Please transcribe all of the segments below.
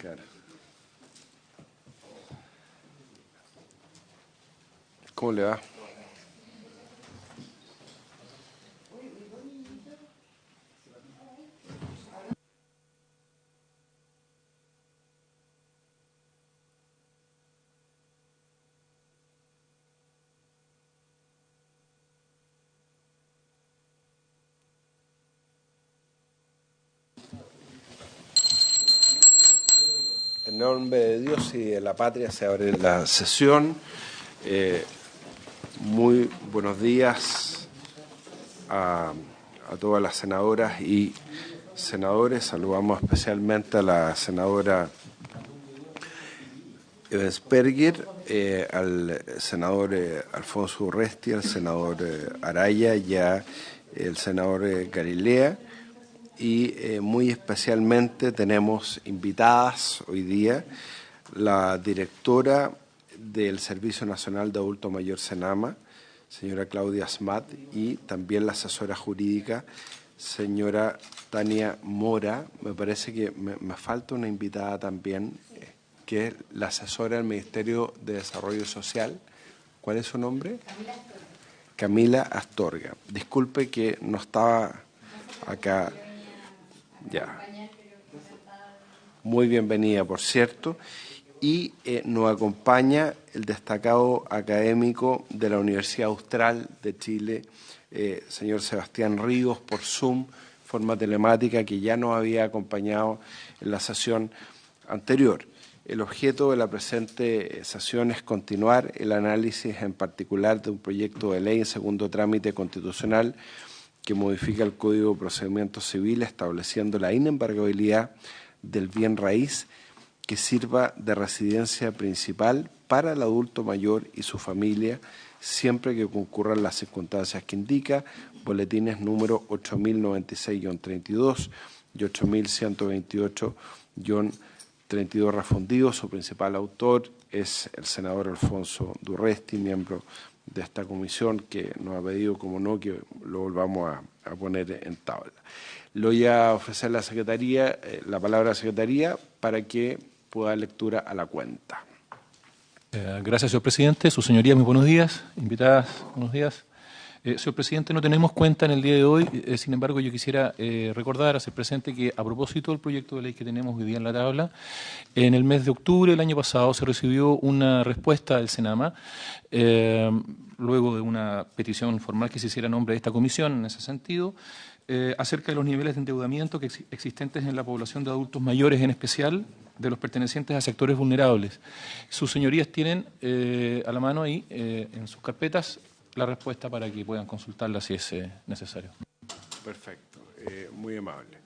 Claro. ¿Cómo le va? En nombre de Dios y de la patria se abre la sesión. Muy buenos días a todas las senadoras y senadores. Saludamos especialmente a la senadora Ebensperger, al senador Alfonso Urresti, al senador Araya y al senador Galilea. Y muy especialmente tenemos invitadas hoy día la directora del Servicio Nacional de Adulto Mayor Senama, señora Claudia Smat, y también la asesora jurídica, señora Tania Mora. Me parece que me falta una invitada también, que es la asesora del Ministerio de Desarrollo Social. ¿Cuál es su nombre? Camila Astorga. Disculpe que no estaba acá. Ya. Muy bienvenida, por cierto. Y nos acompaña el destacado académico de la Universidad Austral de Chile, señor Sebastián Ríos, por Zoom, forma telemática, que ya nos había acompañado en la sesión anterior. El objeto de la presente sesión es continuar el análisis en particular de un proyecto de ley en segundo trámite constitucional que modifica el Código de Procedimientos Civiles estableciendo la inembargabilidad del bien raíz que sirva de residencia principal para el adulto mayor y su familia, siempre que concurran las circunstancias que indica, boletines número 8096-32 y 8128-32 refundidos. Su principal autor es el senador Alfonso Urresti, miembro de esta comisión, que nos ha pedido, como no, que lo volvamos a poner en tabla. Le voy a ofrecer la Secretaría, la palabra a la Secretaría para que pueda dar lectura a la cuenta. Gracias, señor presidente. Su señoría, muy buenos días. Invitadas, buenos días. Señor presidente, no tenemos cuenta en el día de hoy, sin embargo, yo quisiera recordar, hacer presente que a propósito del proyecto de ley que tenemos hoy día en la tabla, en el mes de octubre del año pasado se recibió una respuesta del Senama, luego de una petición formal que se hiciera a nombre de esta comisión en ese sentido, acerca de los niveles de endeudamiento que existentes en la población de adultos mayores, en especial de los pertenecientes a sectores vulnerables. Sus señorías tienen a la mano ahí, en sus carpetas, la respuesta para que puedan consultarla si es necesario. Perfecto, muy amable.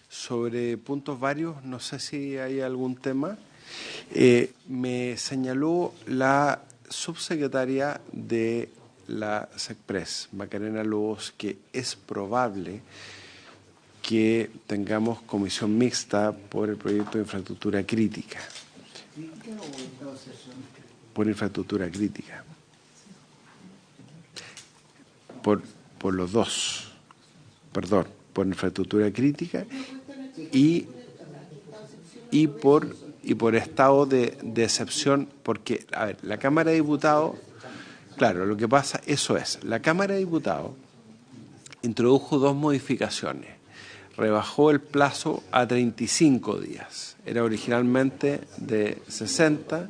Sobre puntos varios, no sé si hay algún tema. Me señaló la subsecretaria de la SECPRES, Macarena Lobos, que es probable que tengamos comisión mixta por el proyecto de infraestructura crítica. Por infraestructura crítica. Por los dos, perdón, por infraestructura crítica y por estado de excepción, porque, a ver, la Cámara de Diputados, claro, lo que pasa, eso es, la Cámara de Diputados introdujo dos modificaciones, rebajó el plazo a 35 días, era originalmente de 60.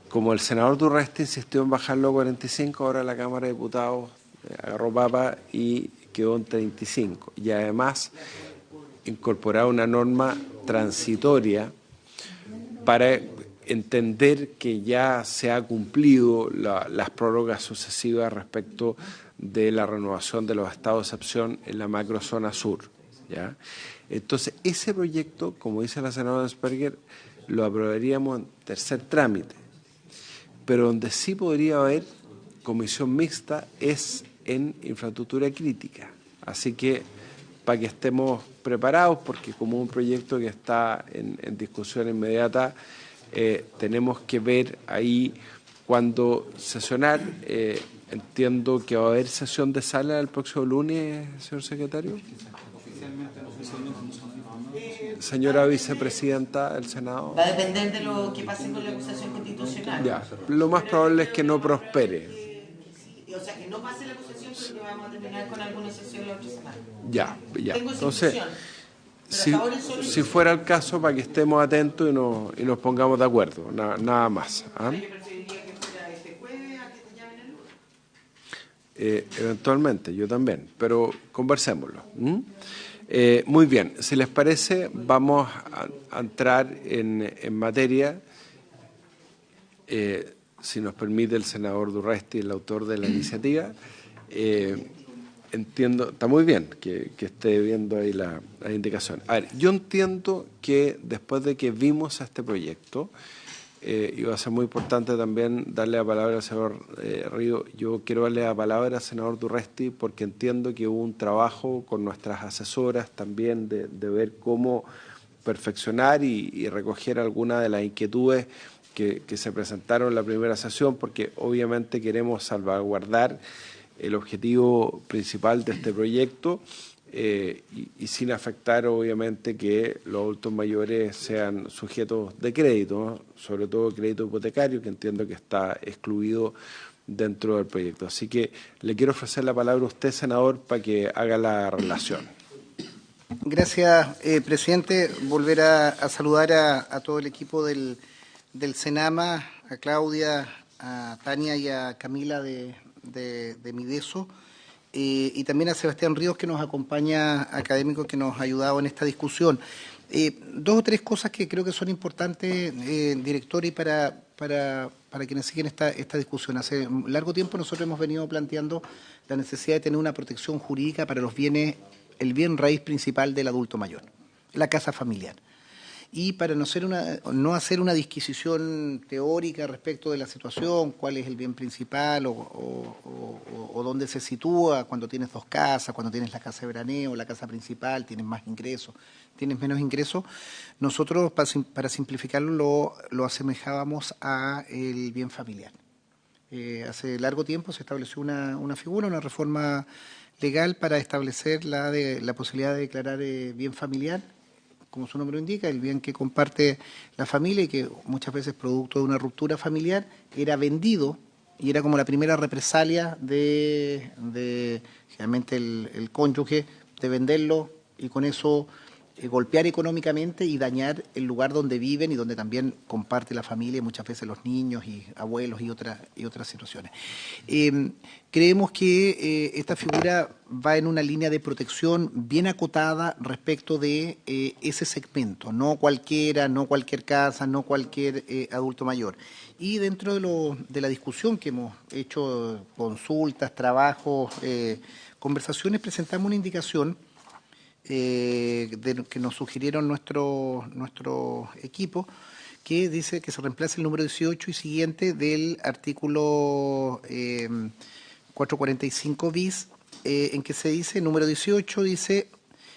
Como el senador Urresti insistió en bajarlo a 45, ahora la Cámara de Diputados agarró papa y quedó en 35. Y además incorporar una norma transitoria para entender que ya se ha cumplido las prórrogas sucesivas respecto de la renovación de los estados de excepción en la macrozona sur, ¿ya? Entonces, ese proyecto, como dice la senadora Ebensperger, lo aprobaríamos en tercer trámite, pero donde sí podría haber comisión mixta es en infraestructura crítica. Así que, para que estemos preparados, porque como un proyecto que está en discusión inmediata, tenemos que ver ahí cuándo sesionar. Entiendo que va a haber sesión de sala el próximo lunes, señor secretario. Señora vicepresidenta del Senado. Va a depender de lo que pase con la acusación constitucional. Ya, lo más probable es que no prospere. O sea, que no pase la acusación, pero que vamos a terminar con alguna sesión la otra semana. Ya. Tengo esa Entonces, intuición, pero hasta ahora es solo si fuera el caso, para que estemos atentos y nos pongamos de acuerdo, nada más. ¿Ah? Yo preferiría que fuera este jueves a que te llamen el lunes. Eventualmente, yo también, pero conversémoslo. Muy bien, si les parece, vamos a entrar en materia. Si nos permite el senador Durresti, el autor de la iniciativa. Entiendo, está muy bien que esté viendo ahí la indicación. A ver, yo entiendo que después de que vimos este proyecto, y va a ser muy importante también darle la palabra al senador Río. Yo quiero darle la palabra al senador Durresti porque entiendo que hubo un trabajo con nuestras asesoras también de ver cómo perfeccionar y recoger algunas de las inquietudes que se presentaron en la primera sesión, porque obviamente queremos salvaguardar el objetivo principal de este proyecto y sin afectar obviamente que los adultos mayores sean sujetos de crédito, ¿no? Sobre todo crédito hipotecario, que entiendo que está excluido dentro del proyecto. Así que le quiero ofrecer la palabra a usted, senador, para que haga la relación. Gracias, presidente. Volver a saludar a todo el equipo del Senama, a Claudia, a Tania y a Camila de Mideso, y también a Sebastián Ríos, que nos acompaña, académico, que nos ha ayudado en esta discusión. Dos o tres cosas que creo que son importantes, director, y para quienes siguen esta discusión. Hace un largo tiempo nosotros hemos venido planteando la necesidad de tener una protección jurídica para los bienes, el bien raíz principal del adulto mayor, la casa familiar. Y para no hacer una disquisición teórica respecto de la situación, cuál es el bien principal o dónde se sitúa cuando tienes dos casas, cuando tienes la casa de veraneo, la casa principal, tienes más ingresos, tienes menos ingresos, nosotros para simplificarlo lo asemejábamos a el bien familiar. Hace largo tiempo se estableció una figura, una reforma legal para establecer la posibilidad de declarar bien familiar, como su nombre lo indica, el bien que comparte la familia y que muchas veces producto de una ruptura familiar era vendido y era como la primera represalia de generalmente el cónyuge, de venderlo y con eso golpear económicamente y dañar el lugar donde viven y donde también comparte la familia, y muchas veces los niños y abuelos y otras situaciones. Creemos que esta figura va en una línea de protección bien acotada respecto de ese segmento, no cualquiera, no cualquier casa, no cualquier adulto mayor. Y dentro de la discusión que hemos hecho, consultas, trabajos, conversaciones, presentamos una indicación que nos sugirieron nuestro equipo, que dice que se reemplace el número 18 y siguiente del artículo 445 bis, en que se dice, número 18, dice: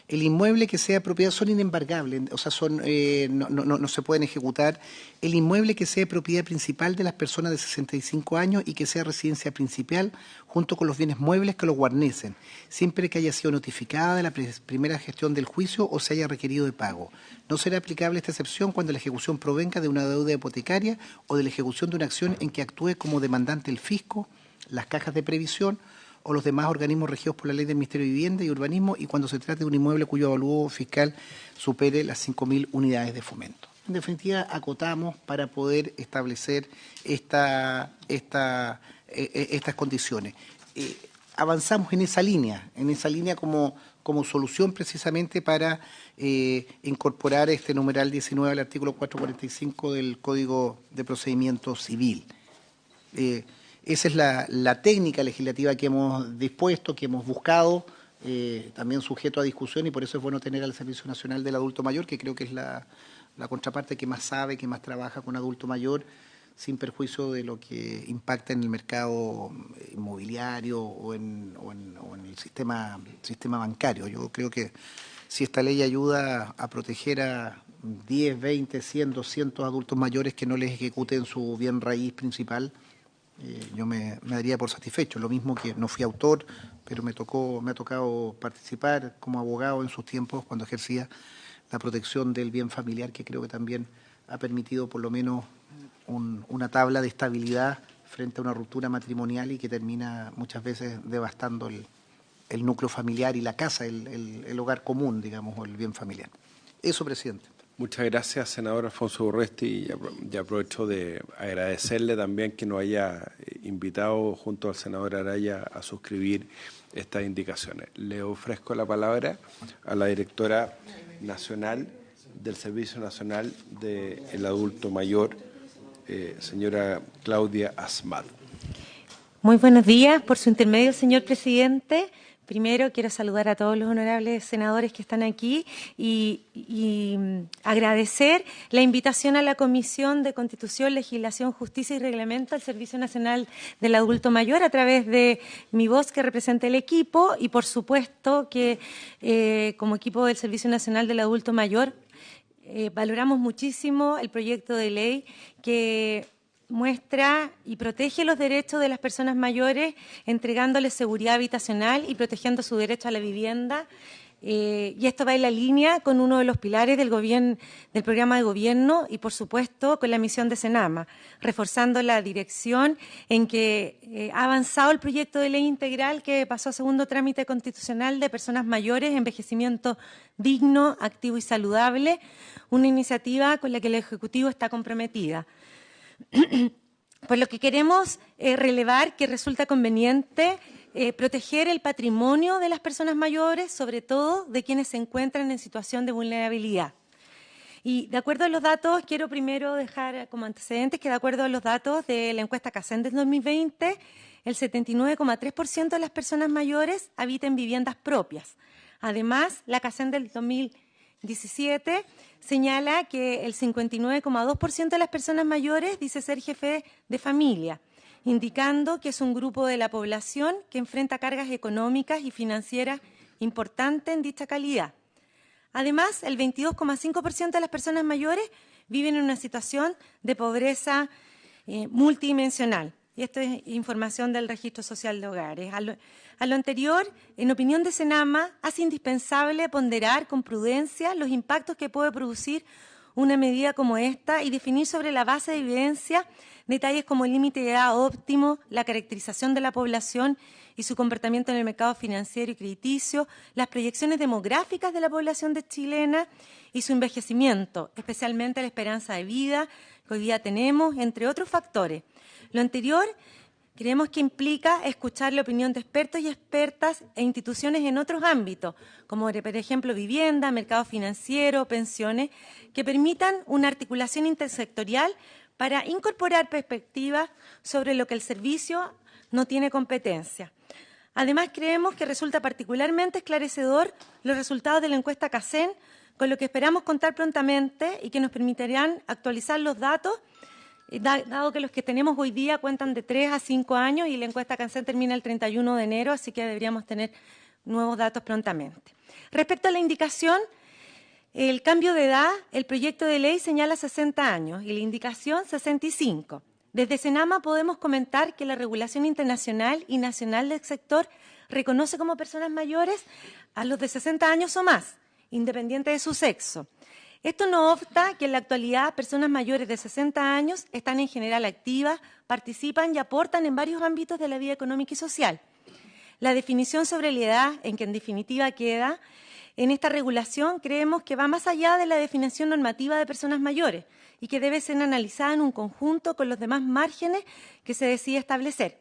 el inmueble que sea propiedad, son inembargables, o sea, no se pueden ejecutar. El inmueble que sea propiedad principal de las personas de 65 años y que sea residencia principal, junto con los bienes muebles que los guarnecen, siempre que haya sido notificada de la primera gestión del juicio o se haya requerido de pago. No será aplicable esta excepción cuando la ejecución provenga de una deuda hipotecaria o de la ejecución de una acción en que actúe como demandante el fisco, las cajas de previsión o los demás organismos regidos por la Ley del Ministerio de Vivienda y Urbanismo, y cuando se trate de un inmueble cuyo avalúo fiscal supere las 5.000 unidades de fomento. En definitiva, acotamos para poder establecer estas condiciones. Avanzamos en esa línea como solución precisamente para incorporar este numeral 19 al artículo 445 del Código de Procedimiento Civil. Esa es la técnica legislativa que hemos dispuesto, que hemos buscado, también sujeto a discusión, y por eso es bueno tener al Servicio Nacional del Adulto Mayor, que creo que es la contraparte que más sabe, que más trabaja con adulto mayor, sin perjuicio de lo que impacta en el mercado inmobiliario o en el sistema bancario. Yo creo que si esta ley ayuda a proteger a 10, 20, 100, 200 adultos mayores que no les ejecuten su bien raíz principal, yo me daría por satisfecho. Lo mismo que no fui autor, pero me ha tocado participar como abogado en sus tiempos cuando ejercía la protección del bien familiar, que creo que también ha permitido por lo menos una tabla de estabilidad frente a una ruptura matrimonial y que termina muchas veces devastando el núcleo familiar y la casa, el hogar común, digamos, o el bien familiar. Eso, presidente. Muchas gracias, senador Alfonso Urresti, y aprovecho de agradecerle también que nos haya invitado junto al senador Araya a suscribir estas indicaciones. Le ofrezco la palabra a la directora nacional del Servicio Nacional del Adulto Mayor, señora Claudia Asmat. Muy buenos días. Por su intermedio, señor presidente, primero quiero saludar a todos los honorables senadores que están aquí y agradecer la invitación a la Comisión de Constitución, Legislación, Justicia y Reglamento al Servicio Nacional del Adulto Mayor a través de mi voz que representa el equipo y, por supuesto, que como equipo del Servicio Nacional del Adulto Mayor valoramos muchísimo el proyecto de ley que muestra y protege los derechos de las personas mayores, entregándoles seguridad habitacional y protegiendo su derecho a la vivienda. Y esto va en la línea con uno de los pilares del programa de gobierno y, por supuesto, con la misión de Senama, reforzando la dirección en que ha avanzado el proyecto de ley integral que pasó a segundo trámite constitucional de personas mayores, envejecimiento digno, activo y saludable, una iniciativa con la que el Ejecutivo está comprometida. Por lo que queremos relevar que resulta conveniente proteger el patrimonio de las personas mayores, sobre todo de quienes se encuentran en situación de vulnerabilidad. Y de acuerdo a los datos, quiero primero dejar como antecedentes que de acuerdo a los datos de la encuesta CACEN del 2020, el 79,3% de las personas mayores habita en viviendas propias. Además, la CACEN del 2017 señala que el 59,2% de las personas mayores dice ser jefe de familia, indicando que es un grupo de la población que enfrenta cargas económicas y financieras importantes en dicha calidad. Además, el 22,5% de las personas mayores viven en una situación de pobreza multidimensional. Y esto es información del Registro Social de Hogares. A lo anterior, en opinión de Senama, hace indispensable ponderar con prudencia los impactos que puede producir una medida como esta y definir sobre la base de evidencia detalles como el límite de edad óptimo, la caracterización de la población y su comportamiento en el mercado financiero y crediticio, las proyecciones demográficas de la población chilena y su envejecimiento, especialmente la esperanza de vida que hoy día tenemos, entre otros factores. Lo anterior creemos que implica escuchar la opinión de expertos y expertas e instituciones en otros ámbitos, como por ejemplo vivienda, mercado financiero, pensiones, que permitan una articulación intersectorial para incorporar perspectivas sobre lo que el servicio no tiene competencia. Además, creemos que resulta particularmente esclarecedor los resultados de la encuesta CACEN, con lo que esperamos contar prontamente y que nos permitirán actualizar los datos, dado que los que tenemos hoy día cuentan de 3 a 5 años y la encuesta CACEN termina el 31 de enero, así que deberíamos tener nuevos datos prontamente. Respecto a la indicación, el cambio de edad, el proyecto de ley señala 60 años y la indicación 65. Desde Senama podemos comentar que la regulación internacional y nacional del sector reconoce como personas mayores a los de 60 años o más, independiente de su sexo. Esto no obsta que en la actualidad personas mayores de 60 años están en general activas, participan y aportan en varios ámbitos de la vida económica y social. La definición sobre la edad, en que en definitiva queda, en esta regulación creemos que va más allá de la definición normativa de personas mayores y que debe ser analizada en un conjunto con los demás márgenes que se decide establecer.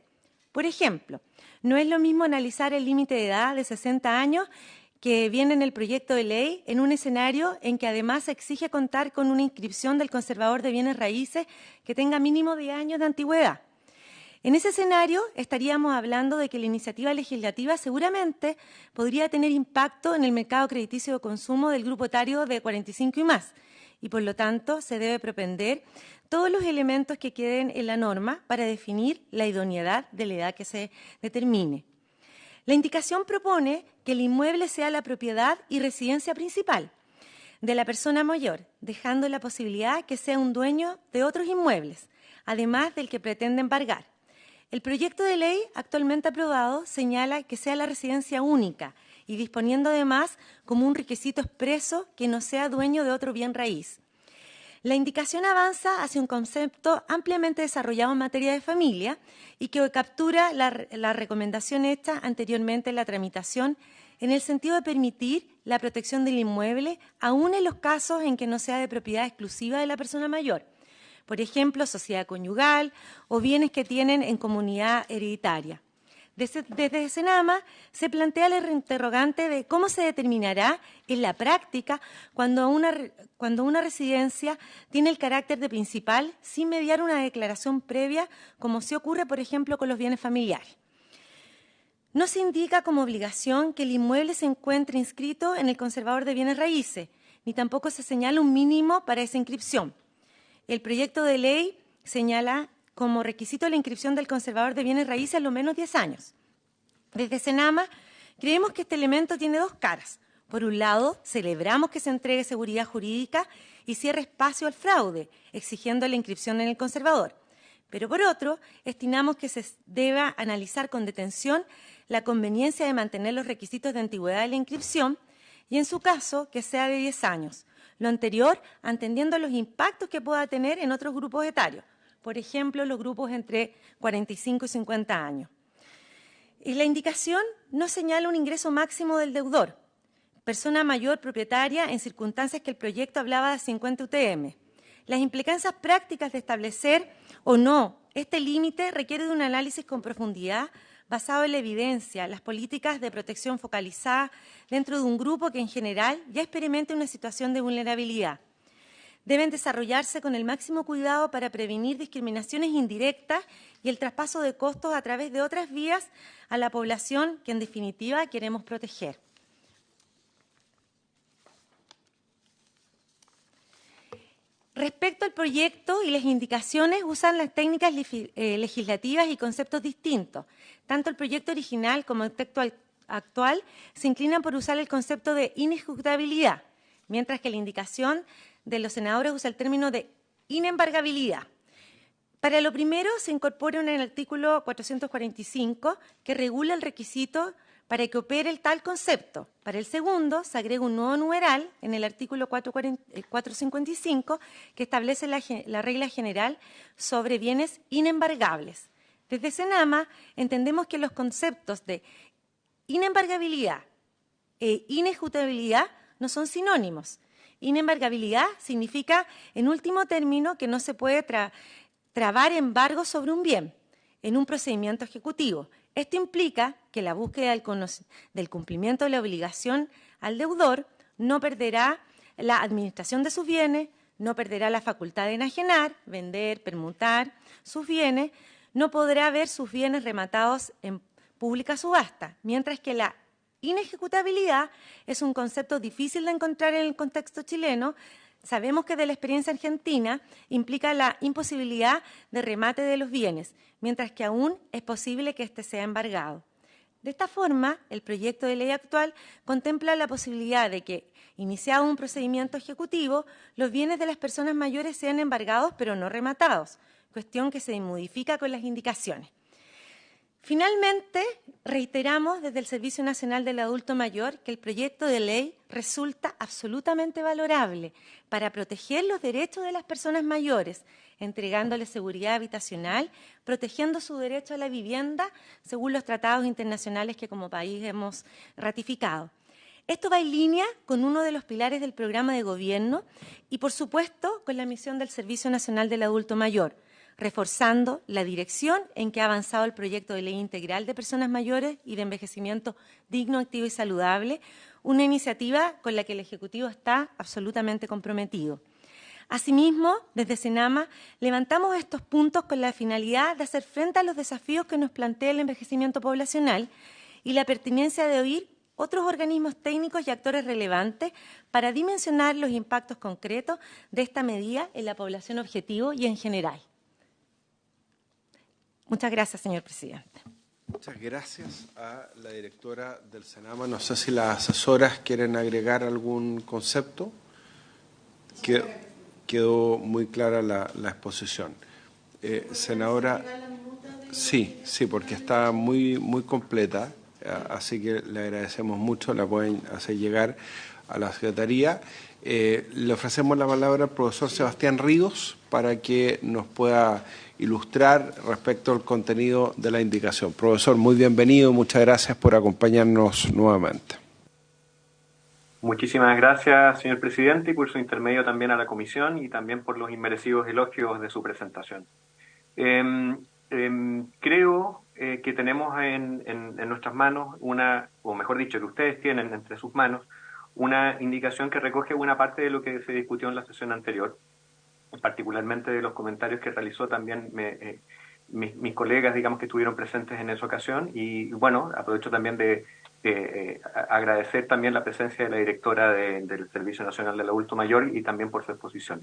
Por ejemplo, no es lo mismo analizar el límite de edad de 60 años que viene en el proyecto de ley en un escenario en que además se exige contar con una inscripción del conservador de bienes raíces que tenga mínimo 10 años de antigüedad. En ese escenario estaríamos hablando de que la iniciativa legislativa seguramente podría tener impacto en el mercado crediticio de consumo del grupo etario de 45 y más, y por lo tanto se debe propender todos los elementos que queden en la norma para definir la idoneidad de la edad que se determine. La indicación propone que el inmueble sea la propiedad y residencia principal de la persona mayor, dejando la posibilidad que sea un dueño de otros inmuebles, además del que pretende embargar. El proyecto de ley actualmente aprobado señala que sea la residencia única y disponiendo además como un requisito expreso que no sea dueño de otro bien raíz. La indicación avanza hacia un concepto ampliamente desarrollado en materia de familia y que captura la recomendación hecha anteriormente en la tramitación en el sentido de permitir la protección del inmueble aún en los casos en que no sea de propiedad exclusiva de la persona mayor. Por ejemplo, sociedad conyugal o bienes que tienen en comunidad hereditaria. Desde Senama se plantea el interrogante de cómo se determinará en la práctica cuando una residencia tiene el carácter de principal sin mediar una declaración previa, como se ocurre, por ejemplo, con los bienes familiares. No se indica como obligación que el inmueble se encuentre inscrito en el conservador de bienes raíces, ni tampoco se señala un mínimo para esa inscripción. El proyecto de ley señala como requisito la inscripción del conservador de bienes raíces a lo menos 10 años. Desde Senama creemos que este elemento tiene dos caras. Por un lado, celebramos que se entregue seguridad jurídica y cierre espacio al fraude, exigiendo la inscripción en el conservador. Pero por otro, estimamos que se deba analizar con detención la conveniencia de mantener los requisitos de antigüedad de la inscripción y, en su caso, que sea de 10 años. Lo anterior, atendiendo los impactos que pueda tener en otros grupos etarios. Por ejemplo, los grupos entre 45 y 50 años. Y la indicación no señala un ingreso máximo del deudor, persona mayor propietaria en circunstancias que el proyecto hablaba de 50 UTM. Las implicancias prácticas de establecer o no este límite requiere de un análisis con profundidad basado en la evidencia, las políticas de protección focalizadas dentro de un grupo que en general ya experimenta una situación de vulnerabilidad. Deben desarrollarse con el máximo cuidado para prevenir discriminaciones indirectas y el traspaso de costos a través de otras vías a la población que en definitiva queremos proteger. Respecto al proyecto y las indicaciones, usan las técnicas legislativas y conceptos distintos. Tanto el proyecto original como el texto actual se inclinan por usar el concepto de inejecutabilidad, mientras que la indicación de los senadores usa el término de inembargabilidad. Para lo primero, se incorpora en el artículo 445 que regula el requisito para que opere el tal concepto. Para el segundo, se agrega un nuevo numeral en el artículo 455 que establece la regla general sobre bienes inembargables. Desde Senama entendemos que los conceptos de inembargabilidad e inejecutabilidad no son sinónimos. Inembargabilidad significa, en último término, que no se puede trabar embargo sobre un bien en un procedimiento ejecutivo. Esto implica que la búsqueda del cumplimiento de la obligación al deudor no perderá la administración de sus bienes, no perderá la facultad de enajenar, vender, permutar sus bienes, no podrá ver sus bienes rematados en pública subasta, mientras que la inejecutabilidad es un concepto difícil de encontrar en el contexto chileno. Sabemos que de la experiencia argentina implica la imposibilidad de remate de los bienes, mientras que aún es posible que éste sea embargado. De esta forma, el proyecto de ley actual contempla la posibilidad de que, iniciado un procedimiento ejecutivo, los bienes de las personas mayores sean embargados pero no rematados, cuestión que se modifica con las indicaciones. Finalmente, reiteramos desde el Servicio Nacional del Adulto Mayor que el proyecto de ley resulta absolutamente valorable para proteger los derechos de las personas mayores, entregándoles seguridad habitacional, protegiendo su derecho a la vivienda según los tratados internacionales que como país hemos ratificado. Esto va en línea con uno de los pilares del programa de gobierno y, por supuesto, con la misión del Servicio Nacional del Adulto Mayor, reforzando la dirección en que ha avanzado el proyecto de ley integral de personas mayores y de envejecimiento digno, activo y saludable, una iniciativa con la que el Ejecutivo está absolutamente comprometido. Asimismo, desde Senama levantamos estos puntos con la finalidad de hacer frente a los desafíos que nos plantea el envejecimiento poblacional y la pertinencia de oír otros organismos técnicos y actores relevantes para dimensionar los impactos concretos de esta medida en la población objetivo y en general. Muchas gracias, señor presidente. Muchas gracias a la directora del Senama. No sé si las asesoras quieren agregar algún concepto. Quedó muy clara la exposición. Senadora. Sí, sí, porque está muy completa, así que le agradecemos mucho, la pueden hacer llegar a la Secretaría. Le ofrecemos la palabra al profesor Sebastián Ríos para que nos pueda ilustrar respecto al contenido de la indicación. Profesor, muy bienvenido, muchas gracias por acompañarnos nuevamente. Muchísimas gracias, señor presidente, y por su intermedio también a la comisión y también por los inmerecidos elogios de su presentación. Creo que tenemos en nuestras manos o mejor dicho, que ustedes tienen entre sus manos, una indicación que recoge buena parte de lo que se discutió en la sesión anterior, particularmente de los comentarios que realizó también mis colegas, digamos, que estuvieron presentes en esa ocasión. Y bueno, aprovecho también de agradecer también la presencia de la directora del Servicio Nacional del Adulto Mayor y también por su exposición.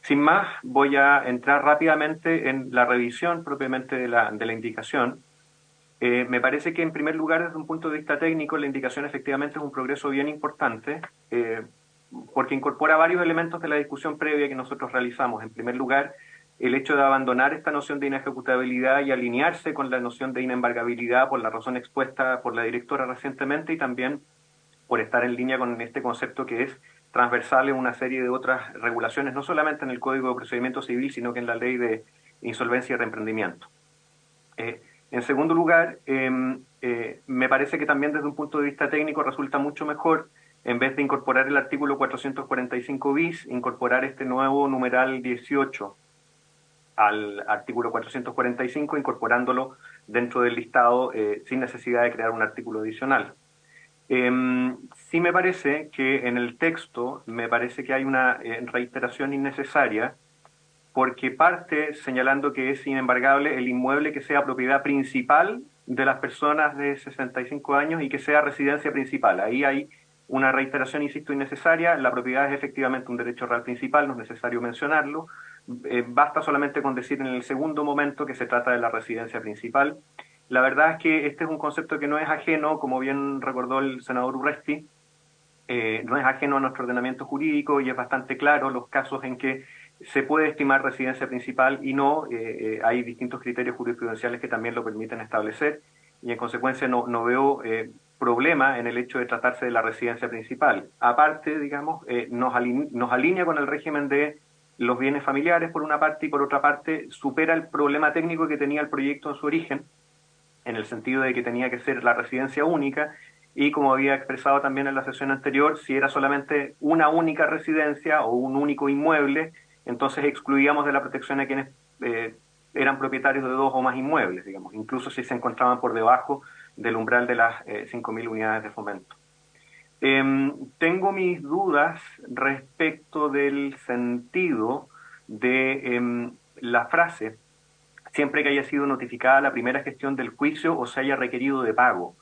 Sin más, voy a entrar rápidamente en la revisión propiamente de la indicación. Me parece que, en primer lugar, desde un punto de vista técnico, la indicación efectivamente es un progreso bien importante, porque incorpora varios elementos de la discusión previa que nosotros realizamos. En primer lugar, el hecho de abandonar esta noción de inejecutabilidad y alinearse con la noción de inembargabilidad por la razón expuesta por la directora recientemente, y también por estar en línea con este concepto que es transversal en una serie de otras regulaciones, no solamente en el Código de Procedimiento Civil, sino que en la Ley de Insolvencia y Reemprendimiento. En segundo lugar, me parece que también desde un punto de vista técnico resulta mucho mejor, en vez de incorporar el artículo 445 bis, incorporar este nuevo numeral 18 al artículo 445, incorporándolo dentro del listado sin necesidad de crear un artículo adicional. Sí me parece que en el texto me parece que hay una reiteración innecesaria, porque parte señalando que es inembargable el inmueble que sea propiedad principal de las personas de 65 años y que sea residencia principal. Ahí hay una reiteración, insisto, innecesaria. La propiedad es efectivamente un derecho real principal, no es necesario mencionarlo. Basta solamente con decir en el segundo momento que se trata de la residencia principal. La verdad es que este es un concepto que no es ajeno, como bien recordó el senador Urresti, no es ajeno a nuestro ordenamiento jurídico, y es bastante claro los casos en que se puede estimar residencia principal y no. Hay distintos criterios jurisprudenciales que también lo permiten establecer, y en consecuencia no veo problema en el hecho de tratarse de la residencia principal. Aparte, digamos, nos alinea con el régimen de los bienes familiares por una parte, y por otra parte supera el problema técnico que tenía el proyecto en su origen, en el sentido de que tenía que ser la residencia única, y como había expresado también en la sesión anterior, si era solamente una única residencia o un único inmueble, entonces excluíamos de la protección a quienes eran propietarios de dos o más inmuebles, digamos, incluso si se encontraban por debajo del umbral de las 5.000 unidades de fomento. Tengo mis dudas respecto del sentido de la frase siempre que haya sido notificada la primera gestión del juicio o se haya requerido de pago.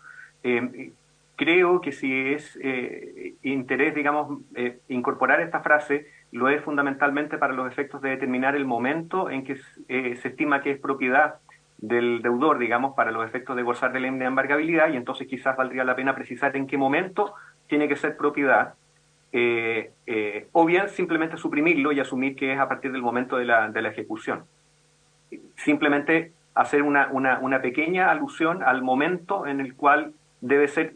Creo que si es interés, digamos, incorporar esta frase, lo es fundamentalmente para los efectos de determinar el momento en que se estima que es propiedad del deudor, digamos, para los efectos de gozar de la inembargabilidad, y entonces quizás valdría la pena precisar en qué momento tiene que ser propiedad, o bien simplemente suprimirlo y asumir que es a partir del momento de la ejecución. Simplemente hacer una pequeña alusión al momento en el cual debe ser,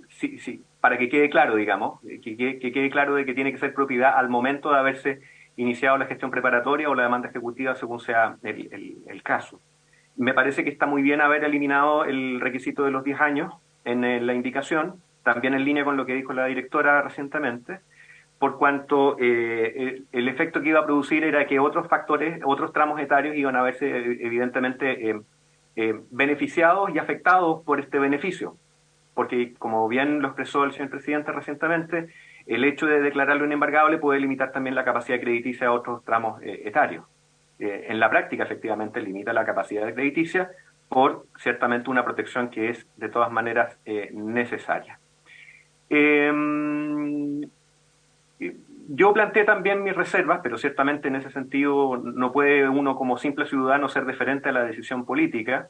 para que quede claro, digamos, que quede claro de que tiene que ser propiedad al momento de haberse iniciado la gestión preparatoria o la demanda ejecutiva, según sea el caso. Me parece que está muy bien haber eliminado el requisito de los 10 años en la indicación, también en línea con lo que dijo la directora recientemente, por cuanto el efecto que iba a producir era que otros factores, otros tramos etarios iban a verse evidentemente beneficiados y afectados por este beneficio. Porque, como bien lo expresó el señor presidente recientemente, el hecho de declararlo inembargable puede limitar también la capacidad crediticia a otros tramos etarios. En la práctica, efectivamente, limita la capacidad crediticia por, ciertamente, una protección que es, de todas maneras, necesaria. Yo planteé también mis reservas, pero ciertamente en ese sentido no puede uno como simple ciudadano ser deferente a la decisión política,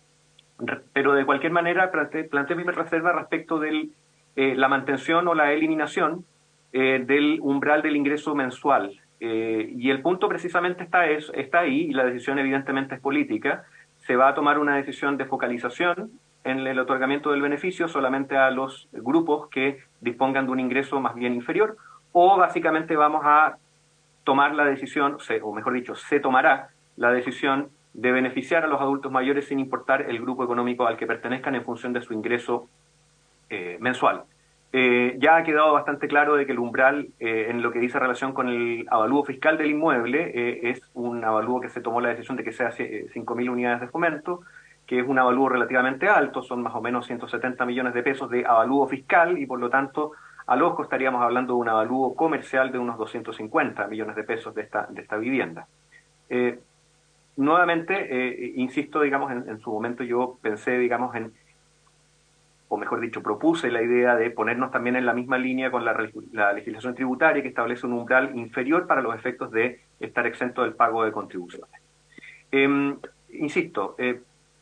pero de cualquier manera planteé mis reservas respecto de la mantención o la eliminación del umbral del ingreso mensual. Y el punto precisamente está ahí, y la decisión evidentemente es política. se va a tomar una decisión de focalización en el otorgamiento del beneficio solamente a los grupos que dispongan de un ingreso más bien inferior, o básicamente vamos a tomar la decisión, o mejor dicho, se tomará la decisión de beneficiar a los adultos mayores sin importar el grupo económico al que pertenezcan en función de su ingreso mensual. Ya ha quedado bastante claro de que el umbral en lo que dice relación con el avalúo fiscal del inmueble es un avalúo que se tomó la decisión de que sea 5.000 unidades de fomento, que es un avalúo relativamente alto, son más o menos 170 millones de pesos de avalúo fiscal y por lo tanto a Losco estaríamos hablando de un avalúo comercial de unos 250 millones de pesos de esta vivienda. Nuevamente, insisto, digamos, en su momento yo pensé, digamos, o mejor dicho, propuse la idea de ponernos también en la misma línea con la legislación tributaria que establece un umbral inferior para los efectos de estar exento del pago de contribuciones. Insisto,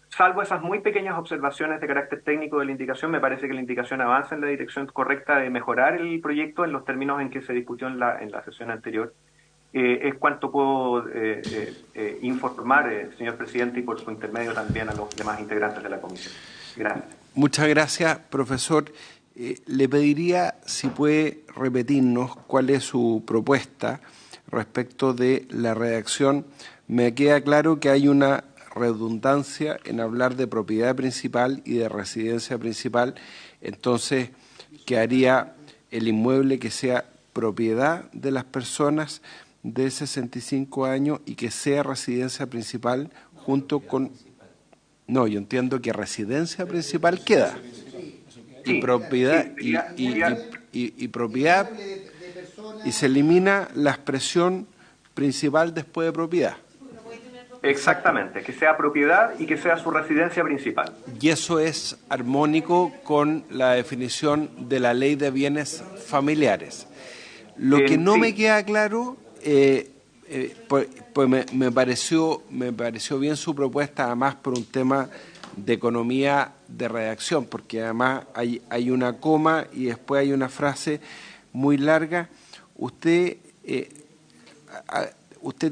salvo esas muy pequeñas observaciones de carácter técnico de la indicación, me parece que la indicación avanza en la dirección correcta de mejorar el proyecto en los términos en que se discutió en la sesión anterior. Es cuanto puedo informar, señor presidente, y por su intermedio también a los demás integrantes de la comisión. Gracias. Muchas gracias, profesor. Le pediría si puede repetirnos cuál es su propuesta respecto de la redacción. Me queda claro que hay una redundancia en hablar de propiedad principal y de residencia principal, entonces quedaría el inmueble que sea propiedad de las personas de 65 años y que sea residencia principal junto con... No, yo entiendo que residencia principal queda. Y propiedad, y propiedad, y se elimina la expresión principal después de propiedad. Exactamente, que sea propiedad y que sea su residencia principal. Y eso es armónico con la definición de la Ley de Bienes Familiares. Lo que no me queda claro, pues me pareció bien su propuesta, además por un tema de economía de redacción, porque además hay una coma y después hay una frase muy larga. Usted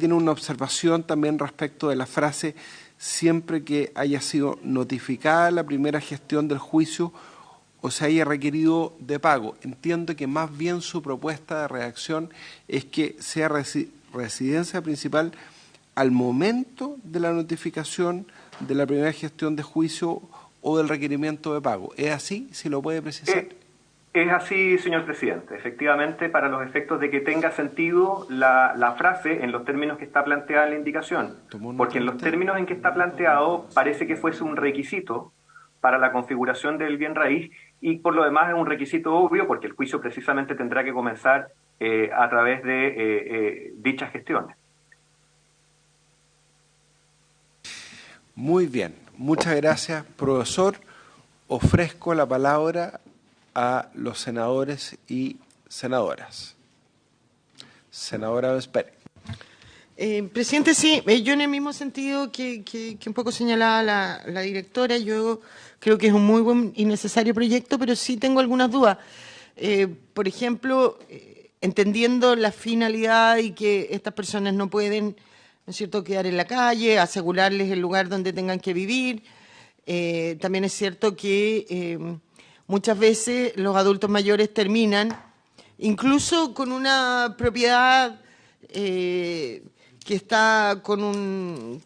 tiene una observación también respecto de la frase siempre que haya sido notificada la primera gestión del juicio o se haya requerido de pago. Entiendo que más bien su propuesta de redacción es que sea residencia principal al momento de la notificación de la primera gestión de juicio o del requerimiento de pago. ¿Es así? ¿Si lo puede precisar? Es así, señor presidente. Efectivamente, para los efectos de que tenga sentido la frase en los términos que está planteada en la indicación. Porque en los términos en que está planteado parece que fuese un requisito para la configuración del bien raíz y por lo demás es un requisito obvio porque el juicio precisamente tendrá que comenzar a través de dichas gestiones. Muy bien. Muchas gracias, profesor. Ofrezco la palabra a los senadores y senadoras. Senadora Vesperi. Presidente, sí, yo en el mismo sentido que un poco señalaba la directora, yo creo que es un muy buen y necesario proyecto, pero sí tengo algunas dudas. Por ejemplo, entendiendo la finalidad y que estas personas no pueden, ¿no es cierto?, quedar en la calle, asegurarles el lugar donde tengan que vivir. También es cierto que muchas veces los adultos mayores terminan incluso con una propiedad que está con un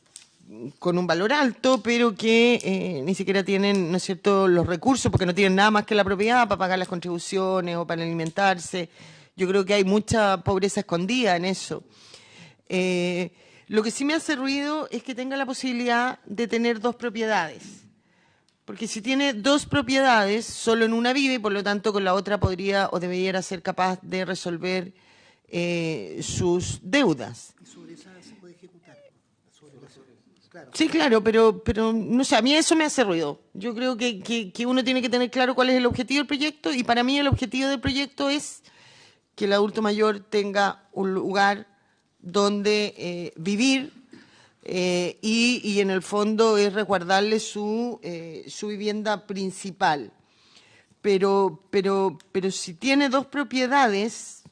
valor alto, pero que ni siquiera tienen, ¿no es cierto?, los recursos, porque no tienen nada más que la propiedad para pagar las contribuciones o para alimentarse. Yo creo que hay mucha pobreza escondida en eso. Lo que sí me hace ruido es que tenga la posibilidad de tener dos propiedades. Porque si tiene dos propiedades, solo en una vive y por lo tanto con la otra podría o debería ser capaz de resolver sus deudas. Y sobre esa se puede ejecutar. Claro. Sí, claro, pero no sé, a mí eso me hace ruido. Yo creo que uno tiene que tener claro cuál es el objetivo del proyecto y para mí el objetivo del proyecto es que el adulto mayor tenga un lugar donde vivir y en el fondo es resguardarle su vivienda principal. Pero si tiene dos propiedades,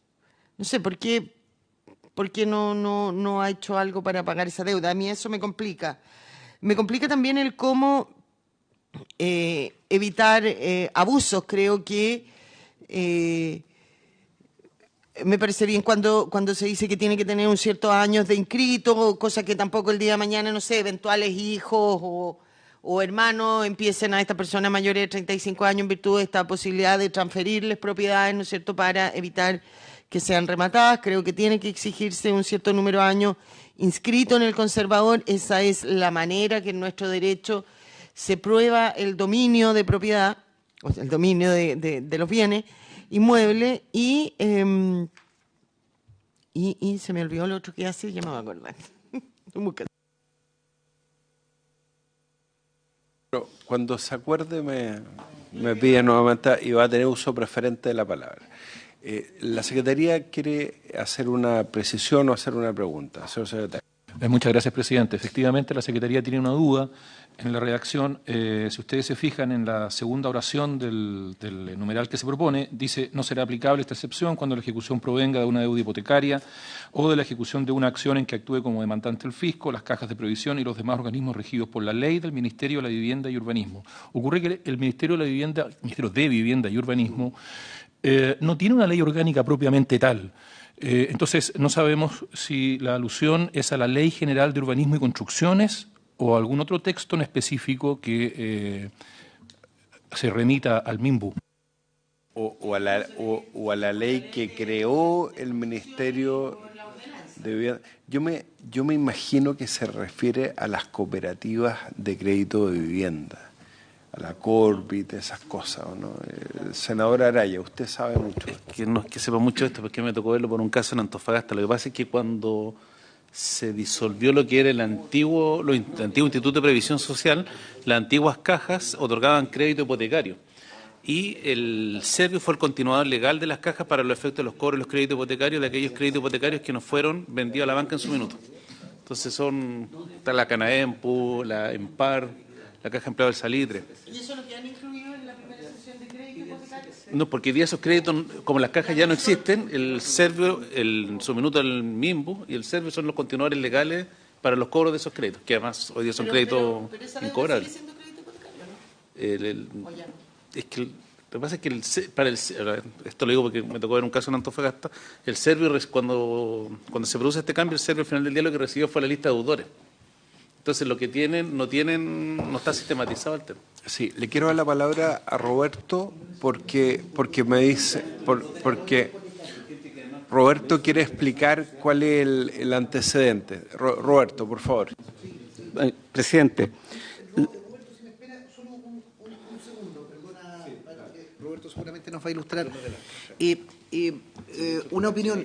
no sé, ¿por qué no ha hecho algo para pagar esa deuda? A mí eso me complica. Me complica también el cómo evitar abusos. Creo que me parece bien cuando se dice que tiene que tener un ciertos años de inscrito, cosa que tampoco el día de mañana, no sé, eventuales hijos o hermanos empiecen a esta persona mayores de 35 años en virtud de esta posibilidad de transferirles propiedades, ¿no es cierto?, para evitar que sean rematadas. Creo que tiene que exigirse un cierto número de años inscrito en el conservador. Esa es la manera que en nuestro derecho se prueba el dominio de propiedad, o sea, el dominio de los bienes inmuebles, y se me olvidó lo otro que hace, ya me voy a acordar. Pero cuando se acuerde me pide nuevamente y va a tener uso preferente de la palabra. La Secretaría quiere hacer una precisión o hacer una pregunta. Señor secretario. Muchas gracias, presidente. Efectivamente, la Secretaría tiene una duda en la redacción. Si ustedes se fijan en la segunda oración del numeral que se propone, dice: no será aplicable esta excepción cuando la ejecución provenga de una deuda hipotecaria o de la ejecución de una acción en que actúe como demandante el fisco, las cajas de previsión y los demás organismos regidos por la ley del Ministerio de la Vivienda y Urbanismo. Ocurre que el Ministerio de Vivienda y Urbanismo no tiene una ley orgánica propiamente tal. Entonces, no sabemos si la alusión es a la Ley General de Urbanismo y Construcciones o a algún otro texto en específico que se remita al MIMBU. O a la ley que creó el Ministerio de Vivienda. Yo me imagino que se refiere a las cooperativas de crédito de vivienda, a la Corbit, esas cosas, ¿no? Senador Araya, usted sabe mucho. Que no es que sepa mucho de esto, porque me tocó verlo por un caso en Antofagasta. Lo que pasa es que cuando se disolvió lo que era el antiguo Instituto de Previsión Social, las antiguas cajas otorgaban crédito hipotecario. Y el Servio fue el continuador legal de las cajas para los efectos de los cobros y los créditos hipotecarios, de aquellos créditos hipotecarios que nos fueron vendidos a la banca en su minuto. Entonces está la Canaempu, la Empar, la Caja Empleado del Salitre. ¿Y eso lo que han incluido en la primera sesión de crédito hipotecario? No, porque hoy día esos créditos, como las cajas ya no existen, el Servio, en su minuto el MIMBU y el Servio son los continuadores legales para los cobros de esos créditos, que además hoy día son créditos incobrables. ¿Sigue siendo crédito hipotecario, no? ¿O ya no? Es que lo que pasa es que esto lo digo porque me tocó ver un caso en Antofagasta, el Servio, cuando se produce este cambio, el Servio al final del día lo que recibió fue la lista de deudores. Entonces lo que no está sistematizado el tema. Sí, le quiero dar la palabra a Roberto porque me dice, porque Roberto quiere explicar cuál es el antecedente. Roberto, por favor. Presidente. Roberto seguramente nos va a ilustrar. Una opinión.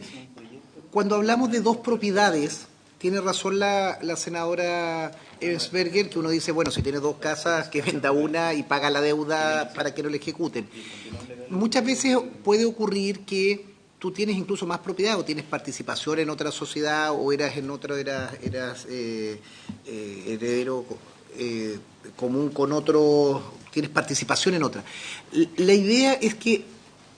Cuando hablamos de dos propiedades, tiene razón la senadora Ebensberger, que uno dice, bueno, si tiene dos casas, que venda una y paga la deuda para que no le ejecuten. Muchas veces puede ocurrir que tú tienes incluso más propiedad o tienes participación en otra sociedad o eras heredero común con otro, tienes participación en otra. La idea es que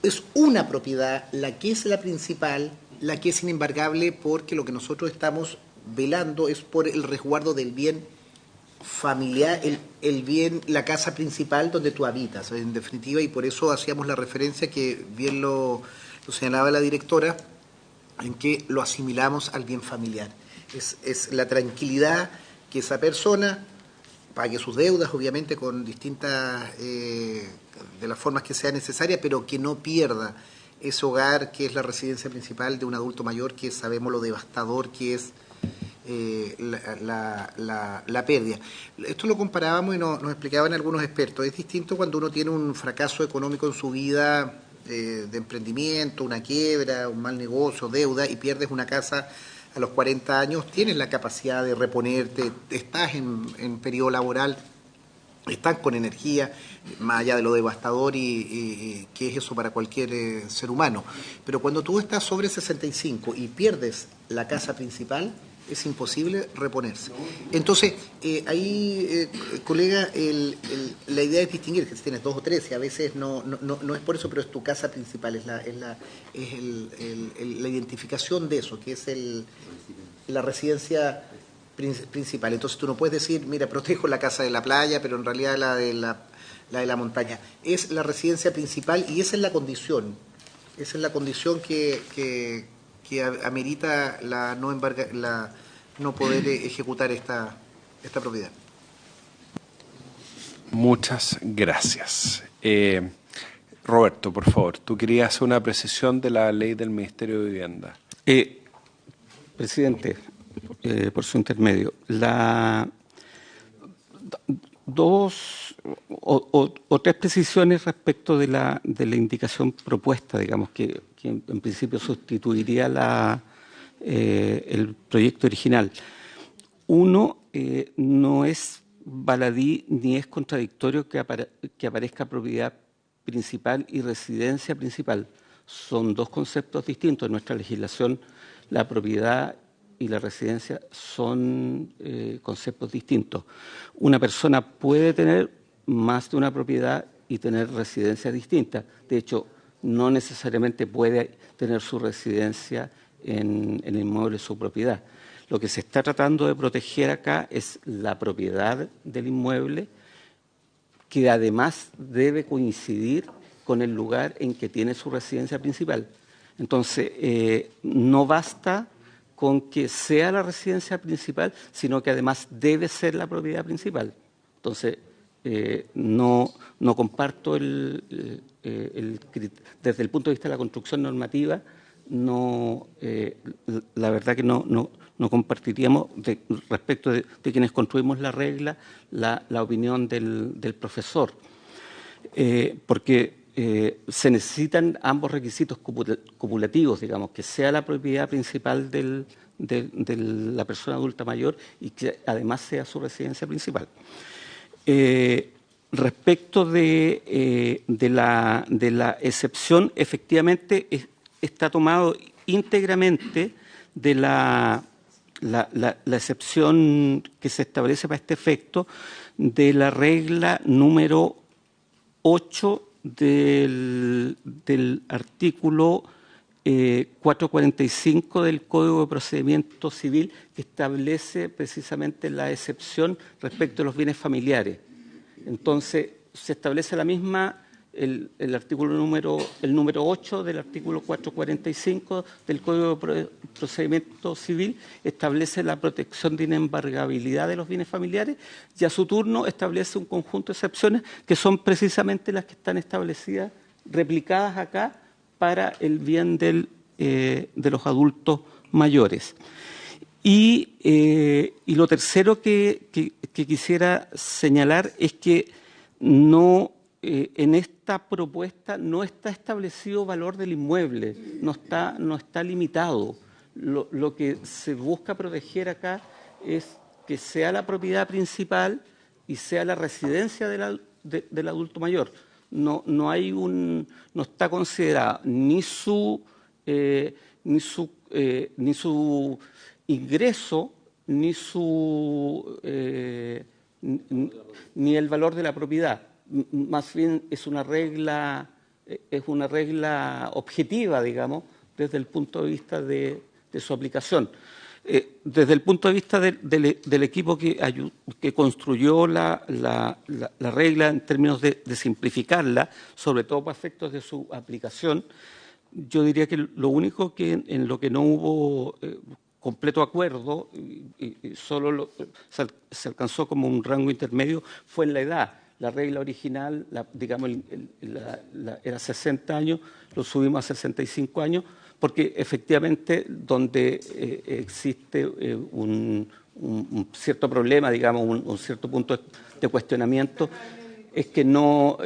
es una propiedad la que es la principal, la que es inembargable, porque lo que nosotros estamos velando es por el resguardo del bien familiar, el bien, la casa principal donde tú habitas, en definitiva, y por eso hacíamos la referencia que bien lo señalaba la directora, en que lo asimilamos al bien familiar. Es la tranquilidad que esa persona pague sus deudas, obviamente, con distintas, de las formas que sea necesaria, pero que no pierda ese hogar que es la residencia principal de un adulto mayor, que sabemos lo devastador que es la pérdida. Esto lo comparábamos y nos explicaban algunos expertos. Es distinto cuando uno tiene un fracaso económico en su vida, de emprendimiento, una quiebra, un mal negocio, deuda, y pierdes una casa a los 40 años, tienes la capacidad de reponerte, estás en periodo laboral, estás con energía, más allá de lo devastador y que es eso para cualquier ser humano. Pero cuando tú estás sobre 65 y pierdes la casa principal, es imposible reponerse. Entonces, colega, la idea es distinguir, que si tienes dos o tres, y a veces no es por eso, pero es tu casa principal, es la identificación de eso, que es la residencia principal. Entonces tú no puedes decir, mira, protejo la casa de la playa, pero en realidad la de la montaña. Es la residencia principal y esa es la condición. Esa es la condición que amerita la no poder ejecutar esta propiedad. Muchas gracias. Roberto, por favor, tú querías hacer una precisión de la ley del Ministerio de Vivienda. Presidente, por su intermedio, dos o tres precisiones respecto de la indicación propuesta, digamos, que en principio sustituiría el proyecto original. Uno, no es baladí ni es contradictorio que aparezca propiedad principal y residencia principal. Son dos conceptos distintos. En nuestra legislación, la propiedad y la residencia son conceptos distintos. Una persona puede tener más de una propiedad y tener residencias distintas. De hecho, no necesariamente puede tener su residencia en el inmueble de su propiedad. Lo que se está tratando de proteger acá es la propiedad del inmueble, que además debe coincidir con el lugar en que tiene su residencia principal. Entonces, no basta con que sea la residencia principal, sino que además debe ser la propiedad principal. Entonces, no comparto desde el punto de vista de la construcción normativa, la verdad que no compartiríamos respecto de quienes construimos la regla la opinión del profesor, porque se necesitan ambos requisitos cumulativos, digamos, que sea la propiedad principal de la persona adulta mayor y que además sea su residencia principal. Respecto de la excepción, efectivamente está tomado íntegramente de la excepción que se establece para este efecto de la regla número 8 del artículo 445 del Código de Procedimiento Civil, que establece precisamente la excepción respecto a los bienes familiares. Entonces, se establece la misma, el número 8 del artículo 445 del Código de Procedimiento Civil establece la protección de inembargabilidad de los bienes familiares y a su turno establece un conjunto de excepciones que son precisamente las que están establecidas, replicadas acá para el bien de los adultos mayores. Y lo tercero que quisiera señalar es que en esta propuesta no está establecido valor del inmueble, no está limitado. Lo que se busca proteger acá es que sea la propiedad principal y sea la residencia del adulto mayor. No está considerada ni su ingreso ni el valor de la propiedad. Más bien es una regla objetiva, digamos, desde el punto de vista de su aplicación. Desde el punto de vista del equipo que construyó la regla en términos de simplificarla, sobre todo para efectos de su aplicación, yo diría que lo único en lo que no hubo completo acuerdo y solo se alcanzó como un rango intermedio fue en la edad. La regla original, era 60 años, lo subimos a 65 años, porque efectivamente donde existe un cierto problema, digamos, un cierto punto de cuestionamiento, es que no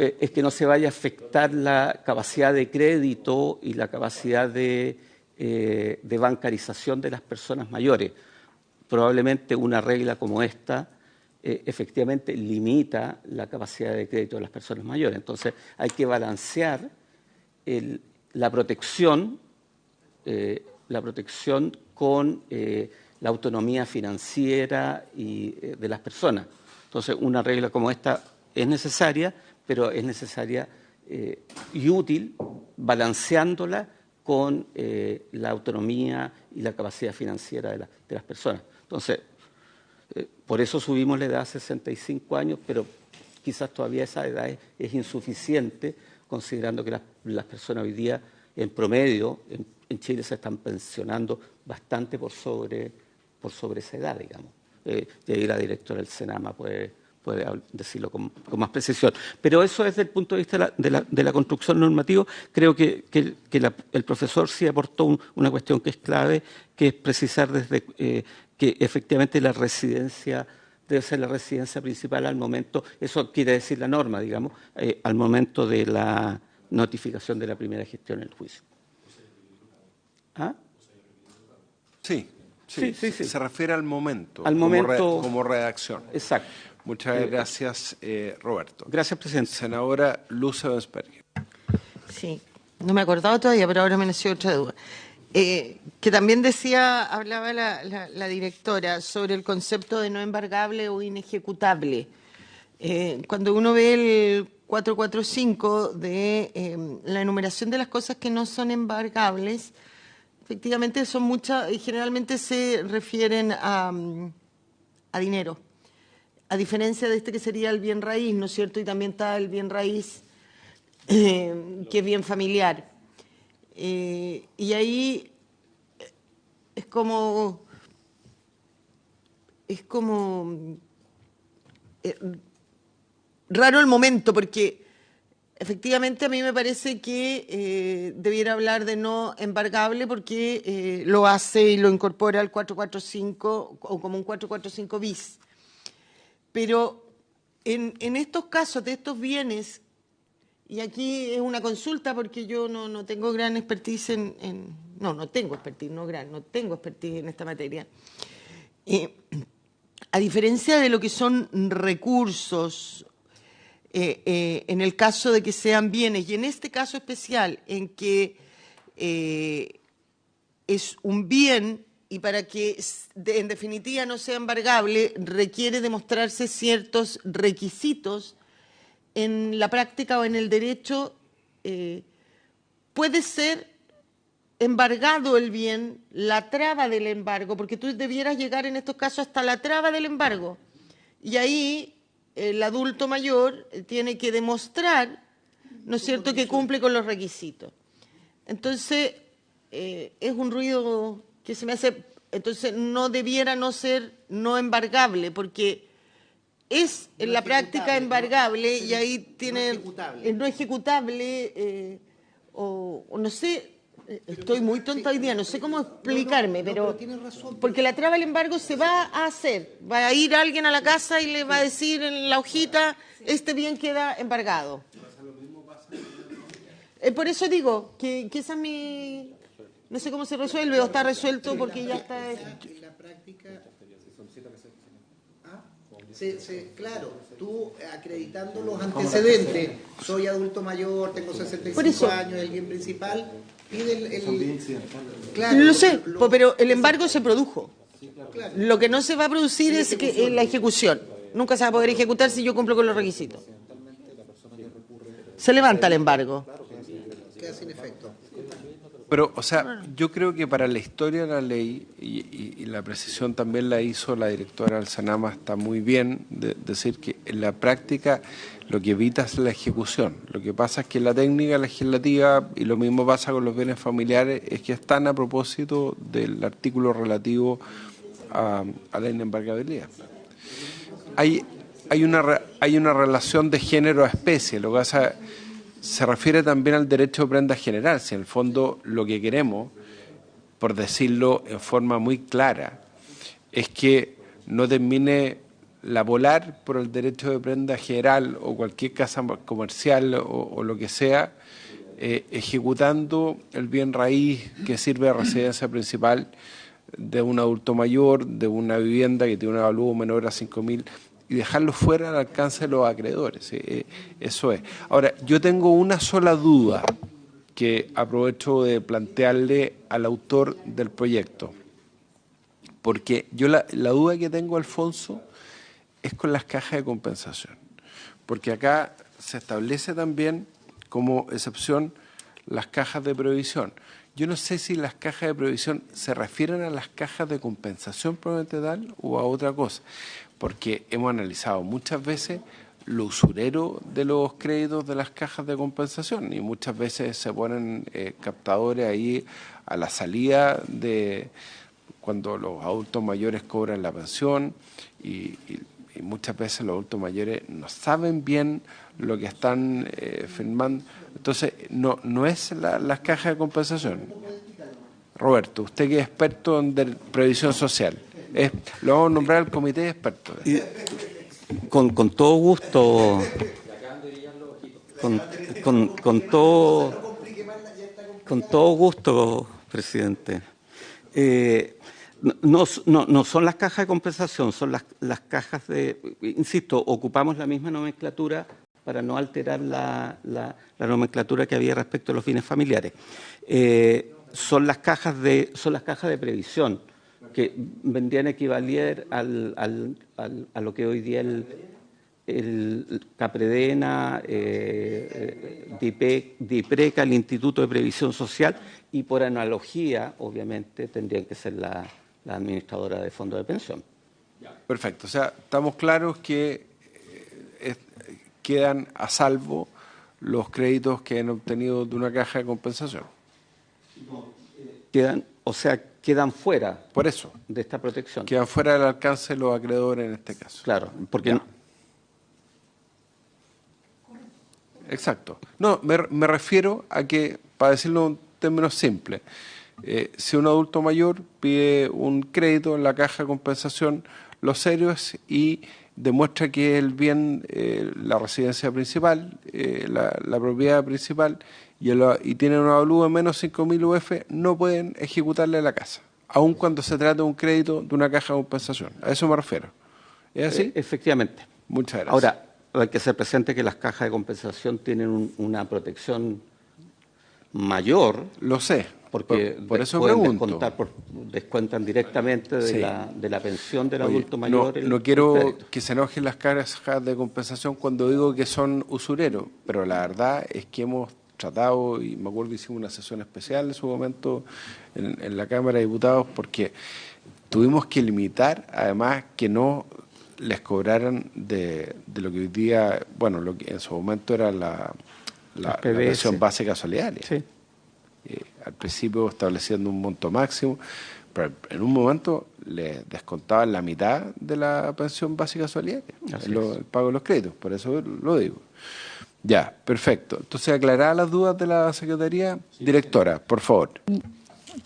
se vaya a afectar la capacidad de crédito y la capacidad de bancarización de las personas mayores. Probablemente una regla como esta efectivamente limita la capacidad de crédito de las personas mayores. Entonces hay que balancear la protección con la autonomía financiera de las personas. Entonces una regla como esta es necesaria, pero es necesaria y útil balanceándola con la autonomía y la capacidad financiera de las personas. Entonces, Por eso subimos la edad a 65 años, pero quizás todavía esa edad es insuficiente, considerando que las personas hoy día, en promedio, en Chile se están pensionando bastante por sobre esa edad, digamos. Y ahí la directora del Senama puede decirlo con más precisión. Pero eso desde el punto de vista de la construcción normativa, creo que el profesor sí aportó una cuestión que es clave, que es precisar desde que efectivamente la residencia debe ser la residencia principal al momento, eso quiere decir la norma, digamos, al momento de la notificación de la primera gestión en el juicio. ¿Ah? Sí. Se refiere al momento, como redacción. Exacto. Muchas gracias, Roberto. Gracias, presidente. Senadora Luz Ebensperger. Sí, no me acordaba todavía, pero ahora me nació otra duda. Que también hablaba la directora sobre el concepto de no embargable o inejecutable. Cuando uno ve el 445 de la enumeración de las cosas que no son embargables, efectivamente son muchas y generalmente se refieren a dinero. A diferencia de este que sería el bien raíz, ¿no es cierto? Y también está el bien raíz que es bien familiar. Y ahí es como raro el momento, porque efectivamente a mí me parece que debiera hablar de no embargable porque lo hace y lo incorpora al 445 o como un 445 bis. Pero en estos casos de estos bienes, y aquí es una consulta porque yo no tengo gran expertise no tengo expertise, no tengo expertise en esta materia. A diferencia de lo que son recursos, en el caso de que sean bienes, y en este caso especial, en que es un bien y para que en definitiva no sea embargable, requiere demostrarse ciertos requisitos en la práctica o en el derecho, puede ser embargado el bien, la traba del embargo, porque tú debieras llegar en estos casos hasta la traba del embargo. Y ahí el adulto mayor tiene que demostrar, ¿no es cierto?, que cumple con los requisitos. Entonces, es un ruido que se me hace, entonces no debiera no ser no embargable, porque es en la práctica embargable y ahí tiene no ejecutable o no sé, estoy muy tonta hoy día, no sé cómo explicarme, pero porque la traba del embargo se va a hacer, va a ir alguien a la casa y le va a decir en la hojita, este bien queda embargado. Por eso digo que esa es mi... No sé cómo se resuelve o está resuelto porque ya está... En la práctica... claro, tú acreditando los antecedentes, soy adulto mayor, tengo 65 años, el bien principal, pide el claro, lo sé, pero el embargo se produjo. Claro. Lo que no se va a producir es que la ejecución. Nunca se va a poder ejecutar si yo cumplo con los requisitos. Se levanta el embargo. Queda sin efecto. Pero, o sea, yo creo que para la historia de la ley, y la precisión también la hizo la directora del Senama, está muy bien decir que en la práctica lo que evita es la ejecución. Lo que pasa es que la técnica legislativa, y lo mismo pasa con los bienes familiares, es que están a propósito del artículo relativo a la inembargabilidad. Hay una relación de género a especie, lo que pasa... Se refiere también al derecho de prenda general, si en el fondo lo que queremos, por decirlo en forma muy clara, es que no termine la polar por el derecho de prenda general o cualquier casa comercial o lo que sea, ejecutando el bien raíz que sirve de residencia principal de un adulto mayor, de una vivienda que tiene un avalúo menor a 5.000, y dejarlo fuera al alcance de los acreedores. Eso es. Ahora, yo tengo una sola duda que aprovecho de plantearle al autor del proyecto, porque yo la duda que tengo, Alfonso, es con las cajas de compensación, porque acá se establece también como excepción las cajas de previsión, Yo no sé si las cajas de previsión se refieren a las cajas de compensación probablemente tal o a otra cosa, porque hemos analizado muchas veces lo usurero de los créditos de las cajas de compensación y muchas veces se ponen captadores ahí a la salida de cuando los adultos mayores cobran la pensión y muchas veces los adultos mayores no saben bien lo que están firmando. Entonces, no es las cajas de compensación. Roberto, usted que es experto en previsión social, lo vamos a nombrar al comité de expertos. Con todo gusto, con todo gusto, presidente. No son las cajas de compensación, son las cajas de, insisto, ocupamos la misma nomenclatura para no alterar la nomenclatura que había respecto a los bienes familiares. Son las cajas de previsión que vendrían a equivaler a lo que hoy día el Capredena, DIPRECA, el Instituto de Previsión Social, y por analogía, obviamente, tendrían que ser la administradora de fondos de pensión. Perfecto, o sea, estamos claros que quedan a salvo los créditos que han obtenido de una caja de compensación. Quedan fuera. Por eso. De esta protección. Quedan fuera del alcance de los acreedores en este caso. Claro, porque... Exacto. No, me refiero a que, para decirlo en términos simples, si un adulto mayor pide un crédito en la caja de compensación Los Héroes y demuestra que el bien, la residencia principal, la propiedad principal, y tiene un avalúo de menos 5.000 UF, no pueden ejecutarle la casa, aun cuando se trate de un crédito de una caja de compensación. A eso me refiero. ¿Es así? Efectivamente. Muchas gracias. Ahora, hay que ser presente que las cajas de compensación tienen una protección mayor. Lo sé, porque por eso pueden pregunto. Descuentan directamente de la pensión del adulto Oye, mayor. No quiero que se enojen las cajas de compensación cuando digo que son usureros, pero la verdad es que hemos tratado, y me acuerdo que hicimos una sesión especial en su momento en la Cámara de Diputados, porque tuvimos que limitar, además, que no les cobraran de lo que hoy día, bueno, lo que en su momento era la pensión básica solidaria. Sí. Al principio estableciendo un monto máximo, pero en un momento le descontaban la mitad de la pensión básica solidaria, el pago de los créditos, por eso lo digo. Ya, perfecto. Entonces, aclarar las dudas de la Secretaría. Directora, por favor.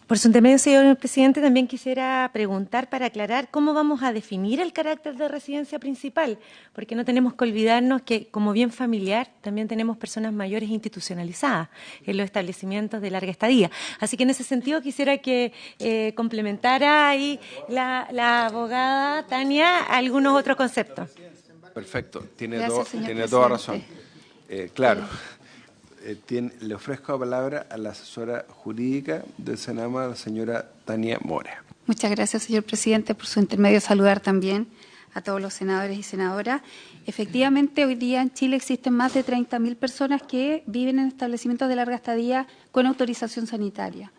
Por su intermedio, señor presidente, también quisiera preguntar para aclarar cómo vamos a definir el carácter de residencia principal, porque no tenemos que olvidarnos que como bien familiar también tenemos personas mayores institucionalizadas en los establecimientos de larga estadía. Así que en ese sentido quisiera que complementara ahí la abogada Tania algunos otros conceptos. Perfecto, tiene Gracias, toda razón. Claro. Le ofrezco la palabra a la asesora jurídica del Senama, la señora Tania Mora. Muchas gracias, señor presidente. Por su intermedio, saludar también a todos los senadores y senadoras. Efectivamente, hoy día en Chile existen más de 30.000 personas que viven en establecimientos de larga estadía con autorización sanitaria.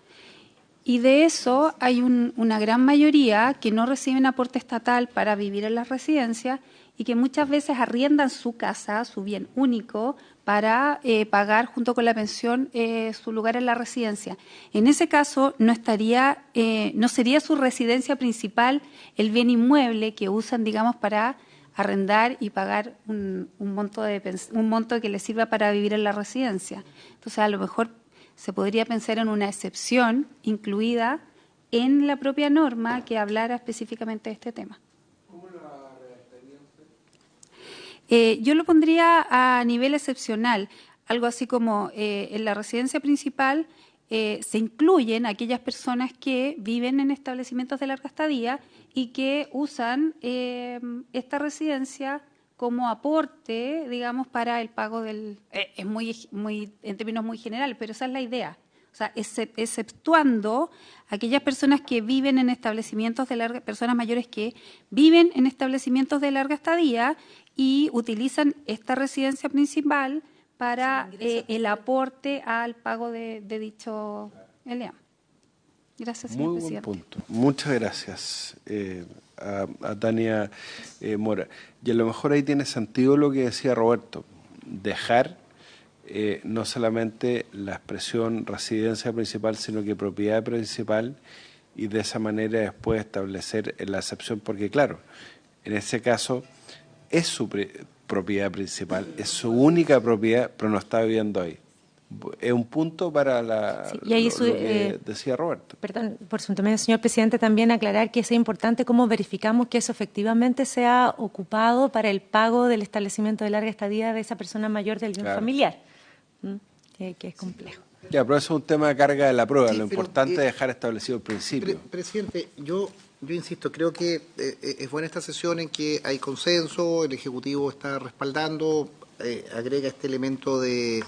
Y de eso hay una gran mayoría que no reciben aporte estatal para vivir en las residencias y que muchas veces arriendan su casa, su bien único, para pagar junto con la pensión su lugar en la residencia. En ese caso no sería su residencia principal el bien inmueble que usan, digamos, para arrendar y pagar un monto que les sirva para vivir en la residencia. Entonces, a lo mejor se podría pensar en una excepción incluida en la propia norma que hablara específicamente de este tema. Yo lo pondría a nivel excepcional, algo así como en la residencia principal se incluyen aquellas personas que viven en establecimientos de larga estadía y que usan esta residencia como aporte, digamos, para el pago del... es muy en términos muy generales, pero esa es la idea. O sea, exceptuando aquellas personas que viven en establecimientos de larga... personas mayores que viven en establecimientos de larga estadía y utilizan esta residencia principal para el aporte al pago de dicho el EAM. Gracias, señor presidente. Muy buen punto. Muchas gracias a Tania Mora. Y a lo mejor ahí tiene sentido lo que decía Roberto, dejar no solamente la expresión residencia principal, sino que propiedad principal, y de esa manera después establecer la excepción, porque claro, en ese caso es su propiedad principal, es su única propiedad, pero no está viviendo ahí. Es un punto para y ahí lo que decía Roberto. Perdón, por su intermedio, señor presidente, también aclarar que es importante cómo verificamos que eso efectivamente sea ocupado para el pago del establecimiento de larga estadía de esa persona mayor del bien familiar, que es complejo. Ya, pero eso es un tema de carga de la prueba. Sí, lo importante es dejar establecido el principio. Presidente, yo insisto, creo que es buena esta sesión en que hay consenso, el Ejecutivo está respaldando, agrega este elemento de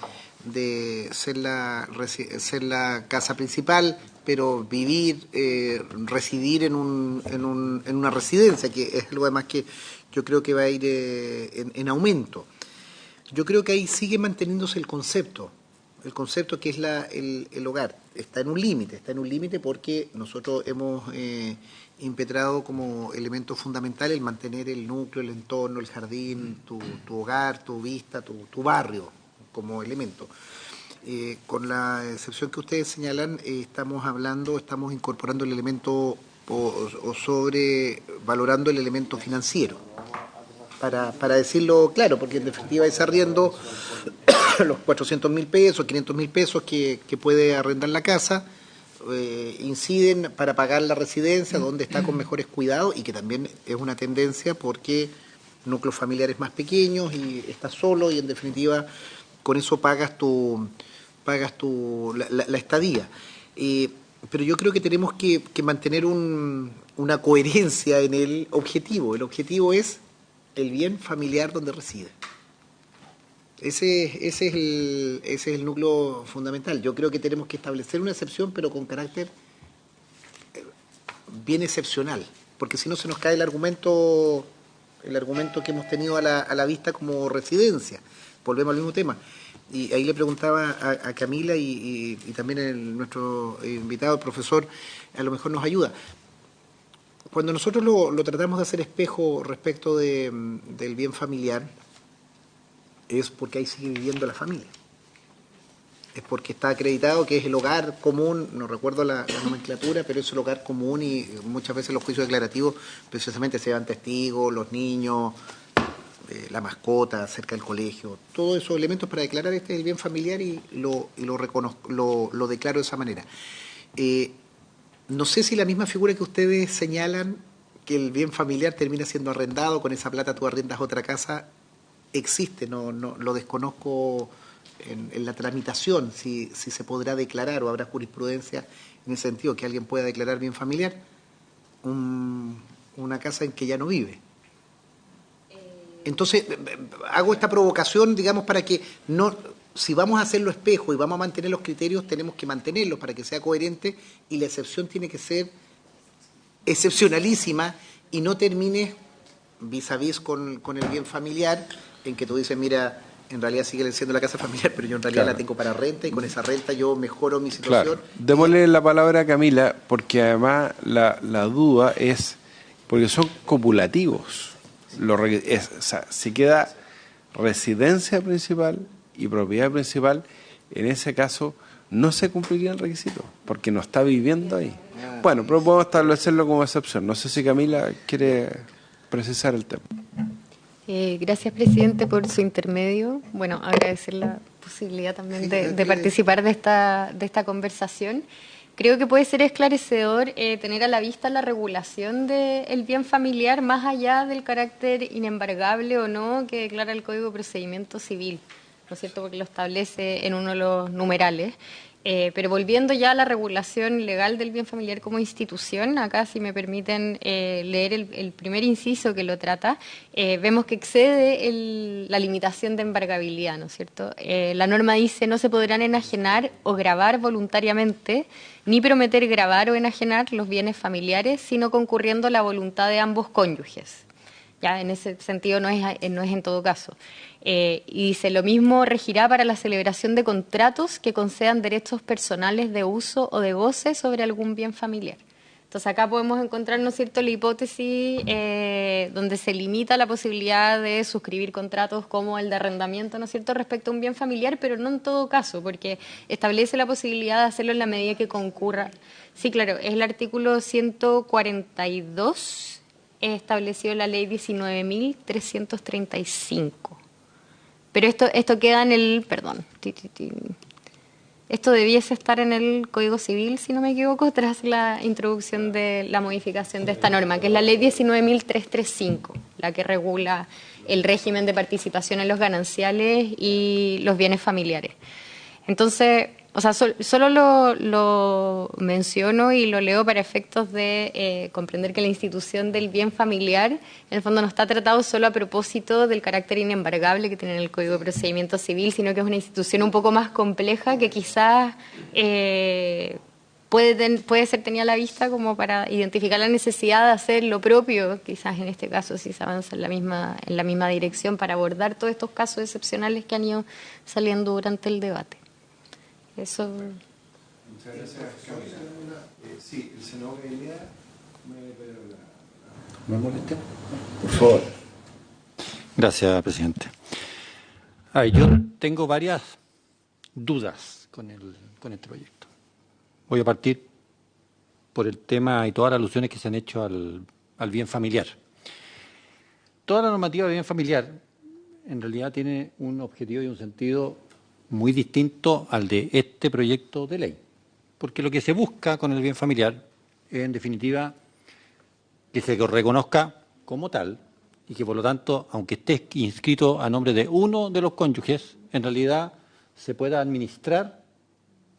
ser la casa principal, pero vivir, residir en una residencia, que es algo además que yo creo que va a ir en aumento. Yo creo que ahí sigue manteniéndose el concepto que es el hogar. Está en un límite porque nosotros hemos impetrado como elemento fundamental el mantener el núcleo, el entorno, el jardín, tu hogar, tu vista, tu barrio como elemento. Con la excepción que ustedes señalan, estamos incorporando el elemento o sobrevalorando el elemento financiero. Para decirlo claro, porque en definitiva ese arriendo, los 400.000 pesos, 500.000 pesos que puede arrendar la casa, inciden para pagar la residencia donde está con mejores cuidados, y que también es una tendencia porque núcleos familiares más pequeños y estás solo, y en definitiva con eso pagas la estadía. Pero yo creo que tenemos que mantener una coherencia en el objetivo. El objetivo es el bien familiar donde reside. Ese es el núcleo fundamental. Yo creo que tenemos que establecer una excepción, pero con carácter bien excepcional, porque si no se nos cae el argumento que hemos tenido a la vista como residencia. Volvemos al mismo tema. Y ahí le preguntaba a Camila y también nuestro invitado, el profesor, a lo mejor nos ayuda. Cuando nosotros lo tratamos de hacer espejo respecto del bien familiar, es porque ahí sigue viviendo la familia. Es porque está acreditado que es el hogar común, no recuerdo la nomenclatura, pero es el hogar común, y muchas veces los juicios declarativos precisamente se dan testigos, los niños, la mascota, cerca del colegio, todos esos elementos para declarar este es el bien familiar, y lo declaro de esa manera. No sé si la misma figura que ustedes señalan, que el bien familiar termina siendo arrendado, con esa plata tú arrendas otra casa, existe, no lo desconozco en la tramitación, si se podrá declarar o habrá jurisprudencia en ese sentido, que alguien pueda declarar bien familiar una casa en que ya no vive. Entonces, hago esta provocación, digamos, para que no, si vamos a hacerlo espejo y vamos a mantener los criterios, tenemos que mantenerlos para que sea coherente, y la excepción tiene que ser excepcionalísima y no termine vis a vis con el bien familiar, en que tú dices, mira, en realidad sigue siendo la casa familiar, pero yo en realidad la tengo para renta, y con esa renta yo mejoro mi situación. Claro. Démosle la palabra a Camila, porque además la duda es, porque son copulativos. O sea, si queda residencia principal y propiedad principal, en ese caso no se cumpliría el requisito, porque no está viviendo ahí. Bueno, pero podemos establecerlo como excepción. No sé si Camila quiere precisar el tema. Gracias, presidente, por su intermedio. Bueno, agradecer la posibilidad también de participar de esta conversación. Creo que puede ser esclarecedor tener a la vista la regulación del bien familiar, más allá del carácter inembargable o no que declara el Código de Procedimiento Civil, ¿no es cierto?, porque lo establece en uno de los numerales. Pero volviendo ya a la regulación legal del bien familiar como institución, acá, si me permiten leer el primer inciso que lo trata, vemos que excede la limitación de embargabilidad, ¿no es cierto? La norma dice: no se podrán enajenar o gravar voluntariamente, ni prometer gravar o enajenar los bienes familiares, sino concurriendo la voluntad de ambos cónyuges. Ya, en ese sentido no es en todo caso. Y dice, lo mismo regirá para la celebración de contratos que concedan derechos personales de uso o de goce sobre algún bien familiar. Entonces acá podemos encontrar, ¿no es cierto?, la hipótesis donde se limita la posibilidad de suscribir contratos como el de arrendamiento, ¿no es cierto?, respecto a un bien familiar, pero no en todo caso, porque establece la posibilidad de hacerlo en la medida que concurra. Sí, claro, es el artículo 142 establecido en la ley 19.335. Pero esto queda en el, perdón, esto debiese estar en el Código Civil, si no me equivoco, tras la introducción de la modificación de esta norma, que es la ley 19.335, la que regula el régimen de participación en los gananciales y los bienes familiares. Entonces, o sea, solo lo menciono y lo leo para efectos de comprender que la institución del bien familiar, en el fondo, no está tratado solo a propósito del carácter inembargable que tiene el Código de Procedimiento Civil, sino que es una institución un poco más compleja que quizás puede ser tenida a la vista como para identificar la necesidad de hacer lo propio, quizás en este caso si se avanza en la misma dirección para abordar todos estos casos excepcionales que han ido saliendo durante el debate. Eso. Muchas gracias, Camila. Sí, el senador Gainea ¿Me molesta? Por favor. Gracias, presidente. Yo tengo varias dudas con este proyecto. Voy a partir por el tema y todas las alusiones que se han hecho al bien familiar. Toda la normativa de bien familiar en realidad tiene un objetivo y un sentido muy distinto al de este proyecto de ley. Porque lo que se busca con el bien familiar es, en definitiva, que se reconozca como tal y que, por lo tanto, aunque esté inscrito a nombre de uno de los cónyuges, en realidad se pueda administrar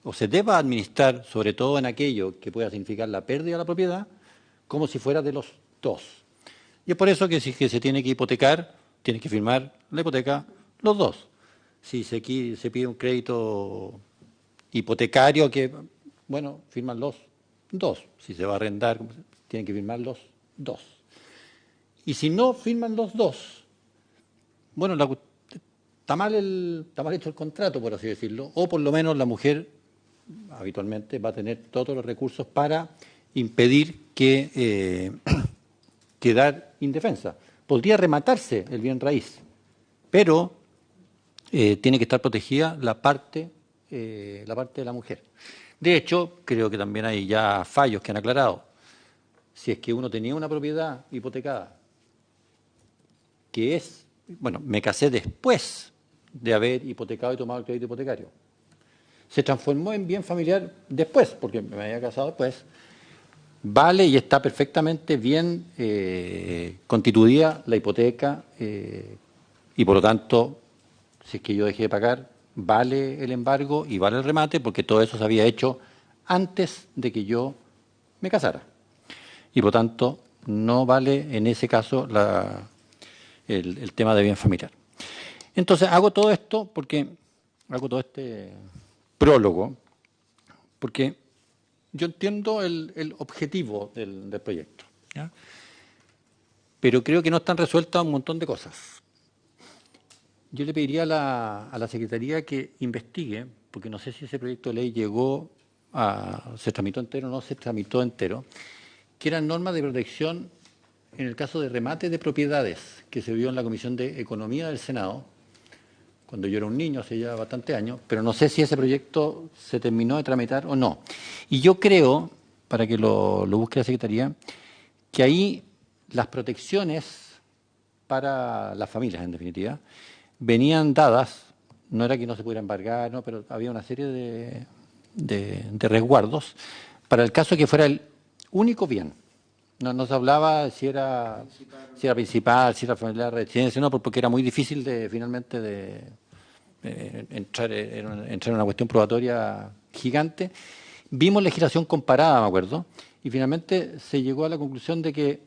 o se deba administrar, sobre todo en aquello que pueda significar la pérdida de la propiedad, como si fuera de los dos. Y es por eso que si se tiene que hipotecar, tiene que firmar la hipoteca los dos. Si se pide un crédito hipotecario, firman los dos. Si se va a arrendar, tienen que firmar los dos. Y si no firman los dos, está mal hecho el contrato, por así decirlo, o por lo menos la mujer habitualmente va a tener todos los recursos para impedir quedar indefensa. Podría rematarse el bien raíz, pero tiene que estar protegida la parte de la mujer. De hecho, creo que también hay ya fallos que han aclarado. Si es que uno tenía una propiedad hipotecada, me casé después de haber hipotecado y tomado el crédito hipotecario. Se transformó en bien familiar después, porque me había casado después. Vale y está perfectamente bien constituida la hipoteca y, por lo tanto, si es que yo dejé de pagar, vale el embargo y vale el remate, porque todo eso se había hecho antes de que yo me casara. Y, por lo tanto, no vale en ese caso el tema de bien familiar. Entonces, hago todo este prólogo, porque yo entiendo el objetivo del proyecto, ¿ya? Pero creo que no están resueltas un montón de cosas. Yo le pediría a la Secretaría que investigue, porque no sé si ese proyecto de ley se tramitó entero o no se tramitó entero, que eran normas de protección en el caso de remate de propiedades, que se vio en la Comisión de Economía del Senado, cuando yo era un niño, hace ya bastantes años, pero no sé si ese proyecto se terminó de tramitar o no. Y yo creo, para que lo busque la Secretaría, que ahí las protecciones para las familias, en definitiva, venían dadas, no era que no se pudiera embargar, no, pero había una serie de resguardos para el caso de que fuera el único bien. No se hablaba si era principal, si era familiar, residencia, no, porque era muy difícil finalmente entrar en una cuestión probatoria gigante. Vimos legislación comparada, me acuerdo, y finalmente se llegó a la conclusión de que,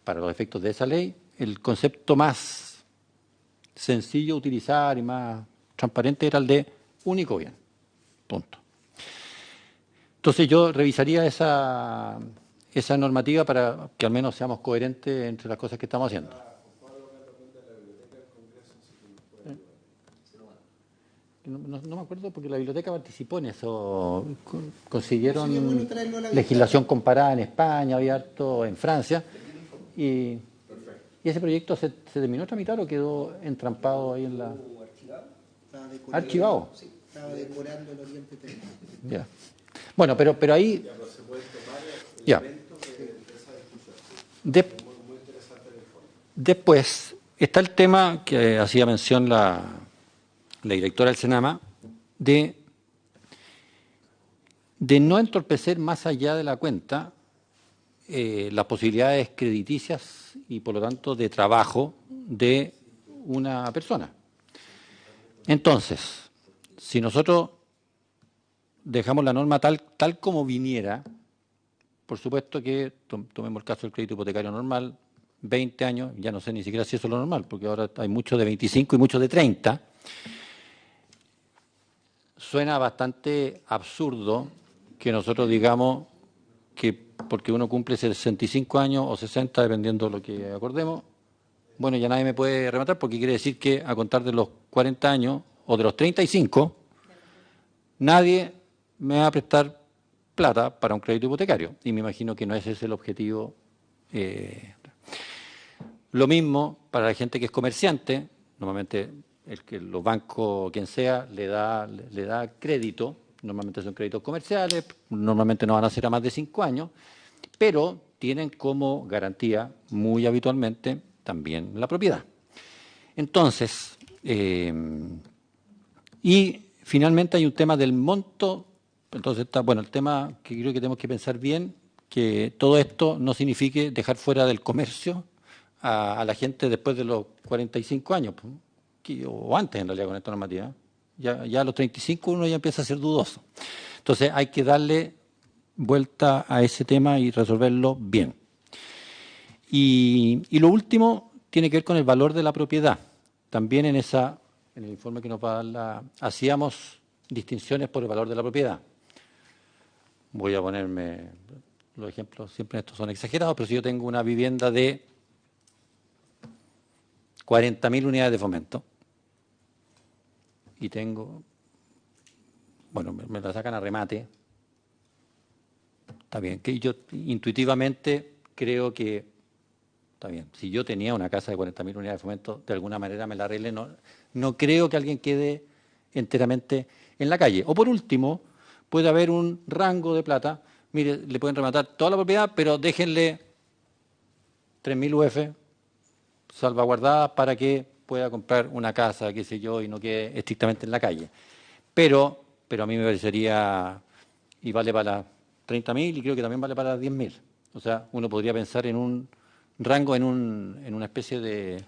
para los efectos de esa ley, el concepto más sencillo de utilizar y más transparente era el de único bien. Punto. Entonces yo revisaría esa normativa para que al menos seamos coherentes entre las cosas que estamos haciendo. no me acuerdo porque la biblioteca participó en eso, consiguieron legislación comparada en España, había harto en Francia, y ese proyecto se terminó de tramitar o quedó entrampado ahí en la... ¿Archivado? Sí, estaba decorando el Oriente Técnico. Ya. Bueno, pero ahí... Ya. Después está el tema que hacía mención la directora del Senama de no entorpecer más allá de la cuenta las posibilidades crediticias y por lo tanto de trabajo de una persona. Entonces, si nosotros dejamos la norma tal como viniera, por supuesto que tomemos el caso del crédito hipotecario normal, 20 años, ya no sé ni siquiera si eso es lo normal, porque ahora hay muchos de 25 y muchos de 30. Suena bastante absurdo que nosotros digamos que porque uno cumple 65 años o 60, dependiendo de lo que acordemos, bueno, ya nadie me puede rematar, porque quiere decir que a contar de los 40 años o de los 35, nadie me va a prestar plata para un crédito hipotecario. Y me imagino que no ese es el objetivo. Lo mismo para la gente que es comerciante, normalmente los bancos, quien sea, le da crédito, normalmente son créditos comerciales, normalmente no van a ser a más de 5 años, pero tienen como garantía muy habitualmente también la propiedad. Entonces, y finalmente hay un tema del monto. Entonces está, bueno, el tema que creo que tenemos que pensar bien, que todo esto no signifique dejar fuera del comercio a la gente después de los 45 años, o antes en realidad con esta normativa. Ya a los 35 uno ya empieza a ser dudoso. Entonces hay que darle vuelta a ese tema y resolverlo bien. Y lo último tiene que ver con el valor de la propiedad. También en el informe que nos va a dar hacíamos distinciones por el valor de la propiedad. Voy a ponerme los ejemplos, siempre estos son exagerados, pero si yo tengo una vivienda de 40.000 unidades de fomento y tengo, bueno, me la sacan a remate, está bien, que yo intuitivamente creo que está bien. Si yo tenía una casa de 40.000 unidades de fomento, de alguna manera me la arregle, no creo que alguien quede enteramente en la calle. O por último, puede haber un rango de plata, mire, le pueden rematar toda la propiedad, pero déjenle 3.000 UF salvaguardadas para que pueda comprar una casa, qué sé yo, y no quede estrictamente en la calle. Pero a mí me parecería, y vale para 30.000 y creo que también vale para 10.000. O sea, uno podría pensar en un rango, en una especie de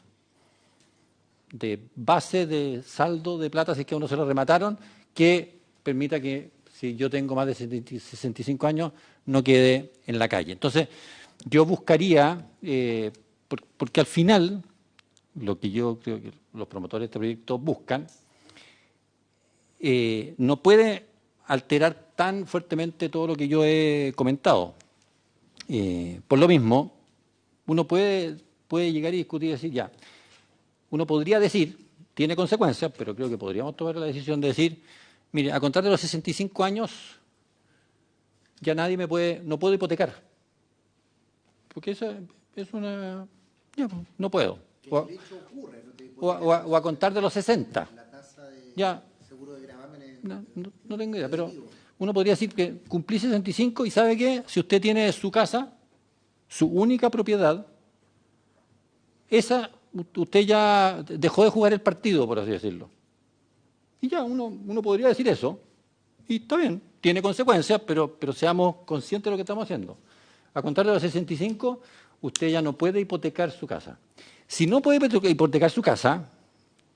base de saldo de plata, si es que a uno se lo remataron, que permita que si yo tengo más de 65 años no quede en la calle. Entonces, yo buscaría, porque al final, lo que yo creo que los promotores de este proyecto buscan, no puede alterar tan fuertemente todo lo que yo he comentado. Por lo mismo, uno puede llegar y discutir y decir, ya, uno podría decir, tiene consecuencias, pero creo que podríamos tomar la decisión de decir, mire, a contar de los 65 años, ya nadie no puedo hipotecar. Porque esa es una... Ya, no puedo. O a contar de los 60. Ya. No tengo idea, pero uno podría decir que cumplí 65 y ¿sabe qué? Si usted tiene su casa, su única propiedad, esa usted ya dejó de jugar el partido, por así decirlo. Y ya, uno podría decir eso, y está bien, tiene consecuencias, pero seamos conscientes de lo que estamos haciendo. A contar de los 65, usted ya no puede hipotecar su casa. Si no puede hipotecar su casa,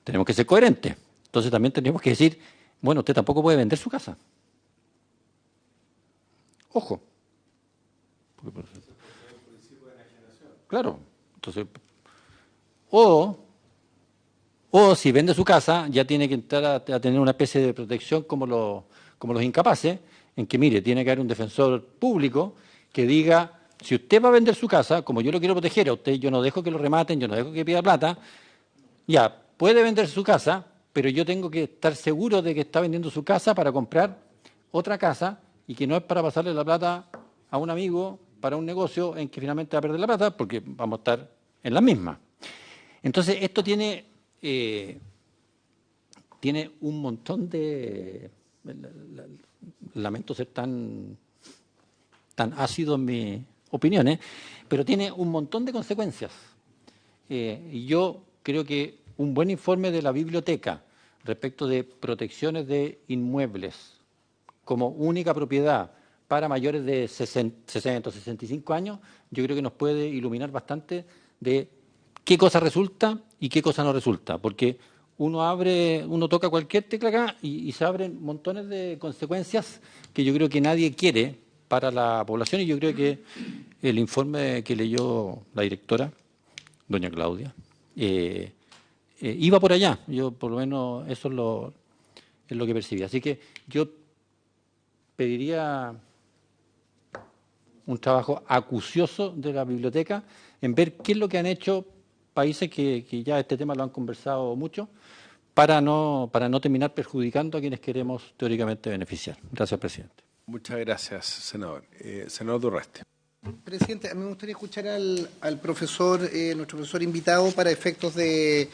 tenemos que ser coherentes. Entonces también tenemos que decir, bueno, usted tampoco puede vender su casa. Ojo. Claro. Entonces, o si vende su casa, ya tiene que entrar a tener una especie de protección como los incapaces, en que, mire, tiene que haber un defensor público que diga, si usted va a vender su casa, como yo lo quiero proteger a usted, yo no dejo que lo rematen, yo no dejo que pida plata, ya, puede vender su casa, pero yo tengo que estar seguro de que está vendiendo su casa para comprar otra casa y que no es para pasarle la plata a un amigo para un negocio en que finalmente va a perder la plata porque vamos a estar en la misma. Entonces, esto tiene un montón de... Lamento ser tan ácido en mis opiniones, pero tiene un montón de consecuencias. Y yo creo que un buen informe de la biblioteca respecto de protecciones de inmuebles como única propiedad para mayores de 60 o 65 años, yo creo que nos puede iluminar bastante de qué cosa resulta y qué cosa no resulta, porque uno toca cualquier tecla acá y se abren montones de consecuencias que yo creo que nadie quiere para la población, y yo creo que el informe que leyó la directora, doña Claudia, iba por allá. Yo por lo menos eso es lo que percibí. Así que yo pediría un trabajo acucioso de la biblioteca en ver qué es lo que han hecho países que ya este tema lo han conversado mucho, para no terminar perjudicando a quienes queremos teóricamente beneficiar. Gracias, presidente. Muchas gracias, senador. Senador Durresti. Presidente, a mí me gustaría escuchar al profesor, nuestro profesor invitado, para efectos de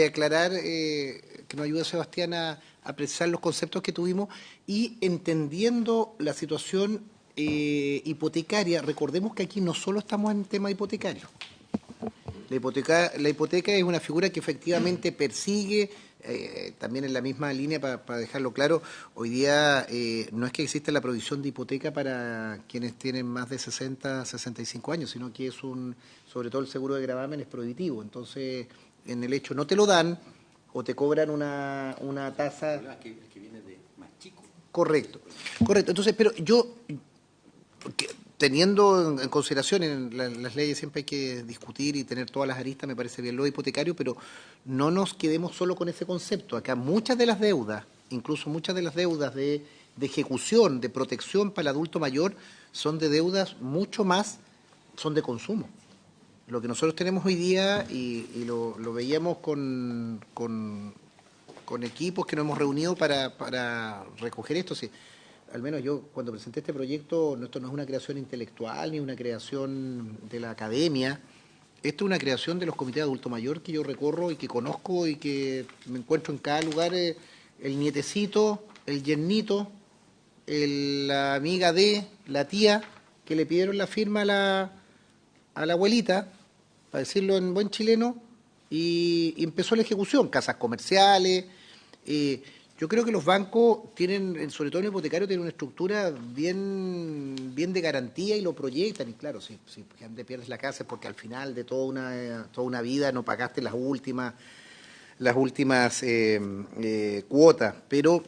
aclarar, que nos ayude Sebastián a precisar los conceptos que tuvimos y entendiendo la situación hipotecaria. Recordemos que aquí no solo estamos en el tema hipotecario. La hipoteca es una figura que efectivamente persigue, también en la misma línea, para dejarlo claro, hoy día no es que exista la provisión de hipoteca para quienes tienen más de 60, 65 años, sino que sobre todo el seguro de gravamen es prohibitivo. Entonces, en el hecho no te lo dan o te cobran una tasa... El que viene de más chico. Correcto. Entonces, pero yo... Teniendo en consideración en las leyes siempre hay que discutir y tener todas las aristas, me parece bien lo hipotecario, pero no nos quedemos solo con ese concepto. Acá muchas de las deudas, incluso muchas de las deudas de ejecución, de protección para el adulto mayor, son de deudas mucho más, son de consumo. Lo que nosotros tenemos hoy día, y lo veíamos con equipos que nos hemos reunido para recoger esto, sí. Al menos yo cuando presenté este proyecto, esto no es una creación intelectual ni una creación de la academia, esto es una creación de los comités de adulto mayor que yo recorro y que conozco y que me encuentro en cada lugar, el nietecito, el yernito, la amiga de, la tía, que le pidieron la firma a la abuelita, para decirlo en buen chileno, y empezó la ejecución, casas comerciales. Yo creo que los bancos tienen, sobre todo en el hipotecario, tienen una estructura bien de garantía y lo proyectan. Y claro, si te pierdes la casa es porque al final de toda una vida no pagaste las últimas cuotas. Pero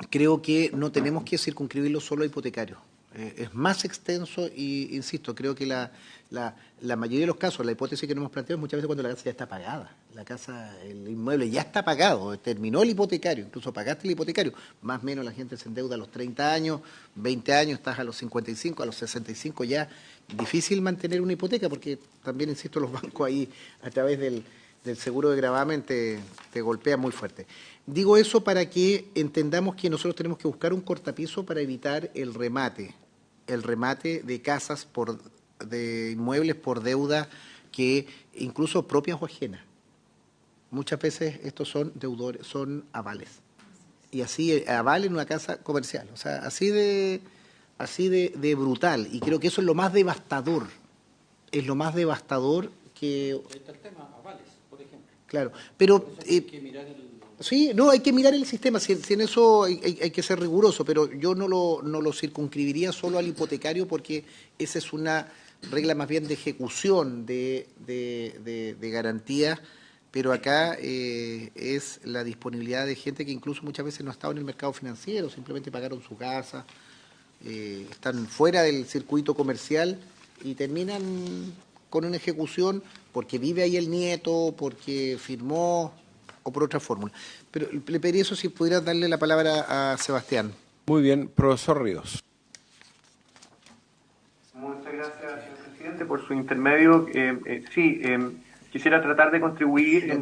creo que no tenemos que circunscribirlo solo a hipotecarios. Es más extenso y, insisto, creo que la mayoría de los casos, la hipótesis que nos hemos planteado es muchas veces cuando la casa ya está pagada. La casa, el inmueble ya está pagado, terminó el hipotecario, incluso pagaste el hipotecario. Más o menos la gente se endeuda a los 30 años, 20 años, estás a los 55, a los 65 ya. Difícil mantener una hipoteca porque también, insisto, los bancos ahí a través del seguro de gravamen te golpean muy fuerte. Digo eso para que entendamos que nosotros tenemos que buscar un cortapiso para evitar el remate de casas de inmuebles por deuda, que incluso propias o ajenas. Muchas veces estos son deudores, son avales. Y así avalen una casa comercial. O sea, así de brutal. Y creo que eso es lo más devastador. Es lo más devastador que... Está el tema, avales, por ejemplo. Claro, pero... Hay que mirar Sí, no, hay que mirar el sistema, si en eso hay que ser riguroso, pero yo no lo circunscribiría solo al hipotecario porque esa es una regla más bien de ejecución de garantía, pero acá es la disponibilidad de gente que incluso muchas veces no ha estado en el mercado financiero, simplemente pagaron su casa, están fuera del circuito comercial y terminan con una ejecución porque vive ahí el nieto, porque firmó... o por otra fórmula. Pero le pediría eso si pudiera darle la palabra a Sebastián. Muy bien, profesor Ríos. Muchas gracias, señor presidente, por su intermedio. quisiera tratar de contribuir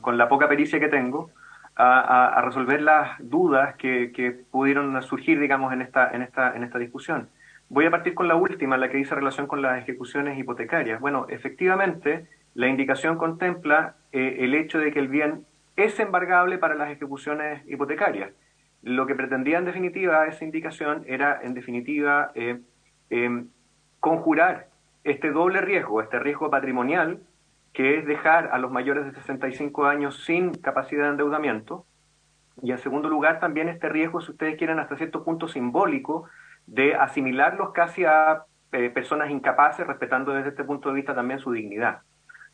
con la poca pericia que tengo a resolver las dudas que pudieron surgir, digamos, en esta discusión. Voy a partir con la última, la que dice relación con las ejecuciones hipotecarias. Bueno, efectivamente, la indicación contempla el hecho de que el bien es embargable para las ejecuciones hipotecarias. Lo que pretendía en definitiva esa indicación era, en definitiva, conjurar este doble riesgo, este riesgo patrimonial, que es dejar a los mayores de 65 años sin capacidad de endeudamiento, y en segundo lugar también este riesgo, si ustedes quieren, hasta cierto punto simbólico, de asimilarlos casi a personas incapaces, respetando desde este punto de vista también su dignidad.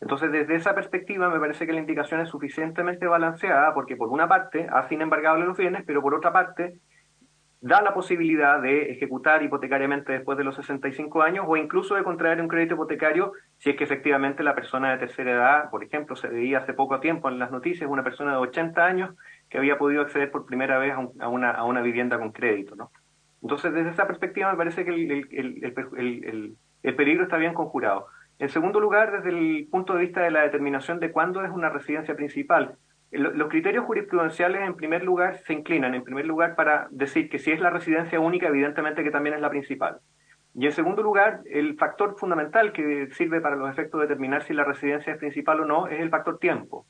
Entonces, desde esa perspectiva, me parece que la indicación es suficientemente balanceada, porque por una parte hace inembargables los bienes, pero por otra parte da la posibilidad de ejecutar hipotecariamente después de los 65 años o incluso de contraer un crédito hipotecario si es que efectivamente la persona de tercera edad, por ejemplo, se veía hace poco tiempo en las noticias, una persona de 80 años que había podido acceder por primera vez a una vivienda con crédito, ¿no? Entonces, desde esa perspectiva me parece que el peligro está bien conjurado. En segundo lugar, desde el punto de vista de la determinación de cuándo es una residencia principal, los criterios jurisprudenciales en primer lugar se inclinan, en primer lugar, para decir que si es la residencia única, evidentemente que también es la principal. Y en segundo lugar, el factor fundamental que sirve para los efectos de determinar si la residencia es principal o no es el factor tiempo.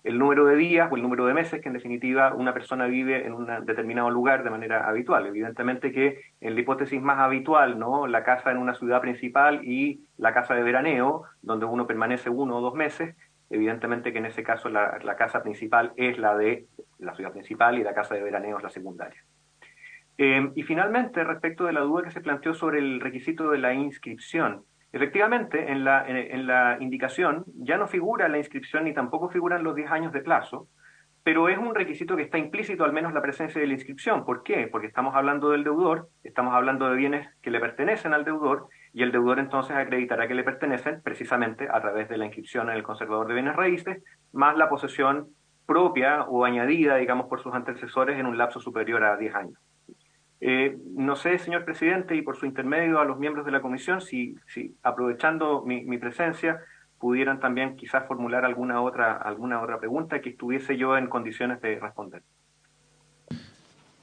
El número de días o el número de meses que en definitiva una persona vive en un determinado lugar de manera habitual. Evidentemente que en la hipótesis más habitual, ¿no?, la casa en una ciudad principal y la casa de veraneo, donde uno permanece 1 o 2 meses, evidentemente que en ese caso la casa principal es la de la ciudad principal y la casa de veraneo es la secundaria. Y finalmente, respecto de la duda que se planteó sobre el requisito de la inscripción, efectivamente, en la indicación ya no figura la inscripción ni tampoco figuran los 10 años de plazo, pero es un requisito que está implícito al menos la presencia de la inscripción. ¿Por qué? Porque estamos hablando del deudor, estamos hablando de bienes que le pertenecen al deudor, y el deudor entonces acreditará que le pertenecen precisamente a través de la inscripción en el conservador de bienes raíces, más la posesión propia o añadida, digamos, por sus antecesores en un lapso superior a 10 años. No sé, señor presidente, y por su intermedio a los miembros de la comisión, si aprovechando mi presencia, pudieran también quizás formular alguna otra pregunta que estuviese yo en condiciones de responder.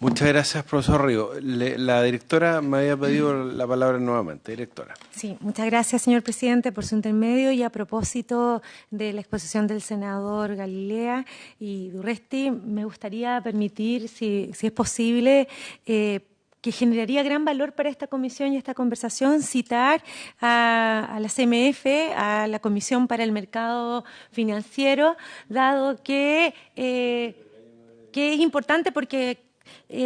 Muchas gracias, profesor Río. La directora me había pedido la palabra nuevamente. Directora. Sí, muchas gracias, señor presidente, por su intermedio. Y a propósito de la exposición del senador Galilea y Durresti, me gustaría permitir, si es posible, que generaría gran valor para esta comisión y esta conversación, citar a la CMF, a la Comisión para el Mercado Financiero, dado que es importante porque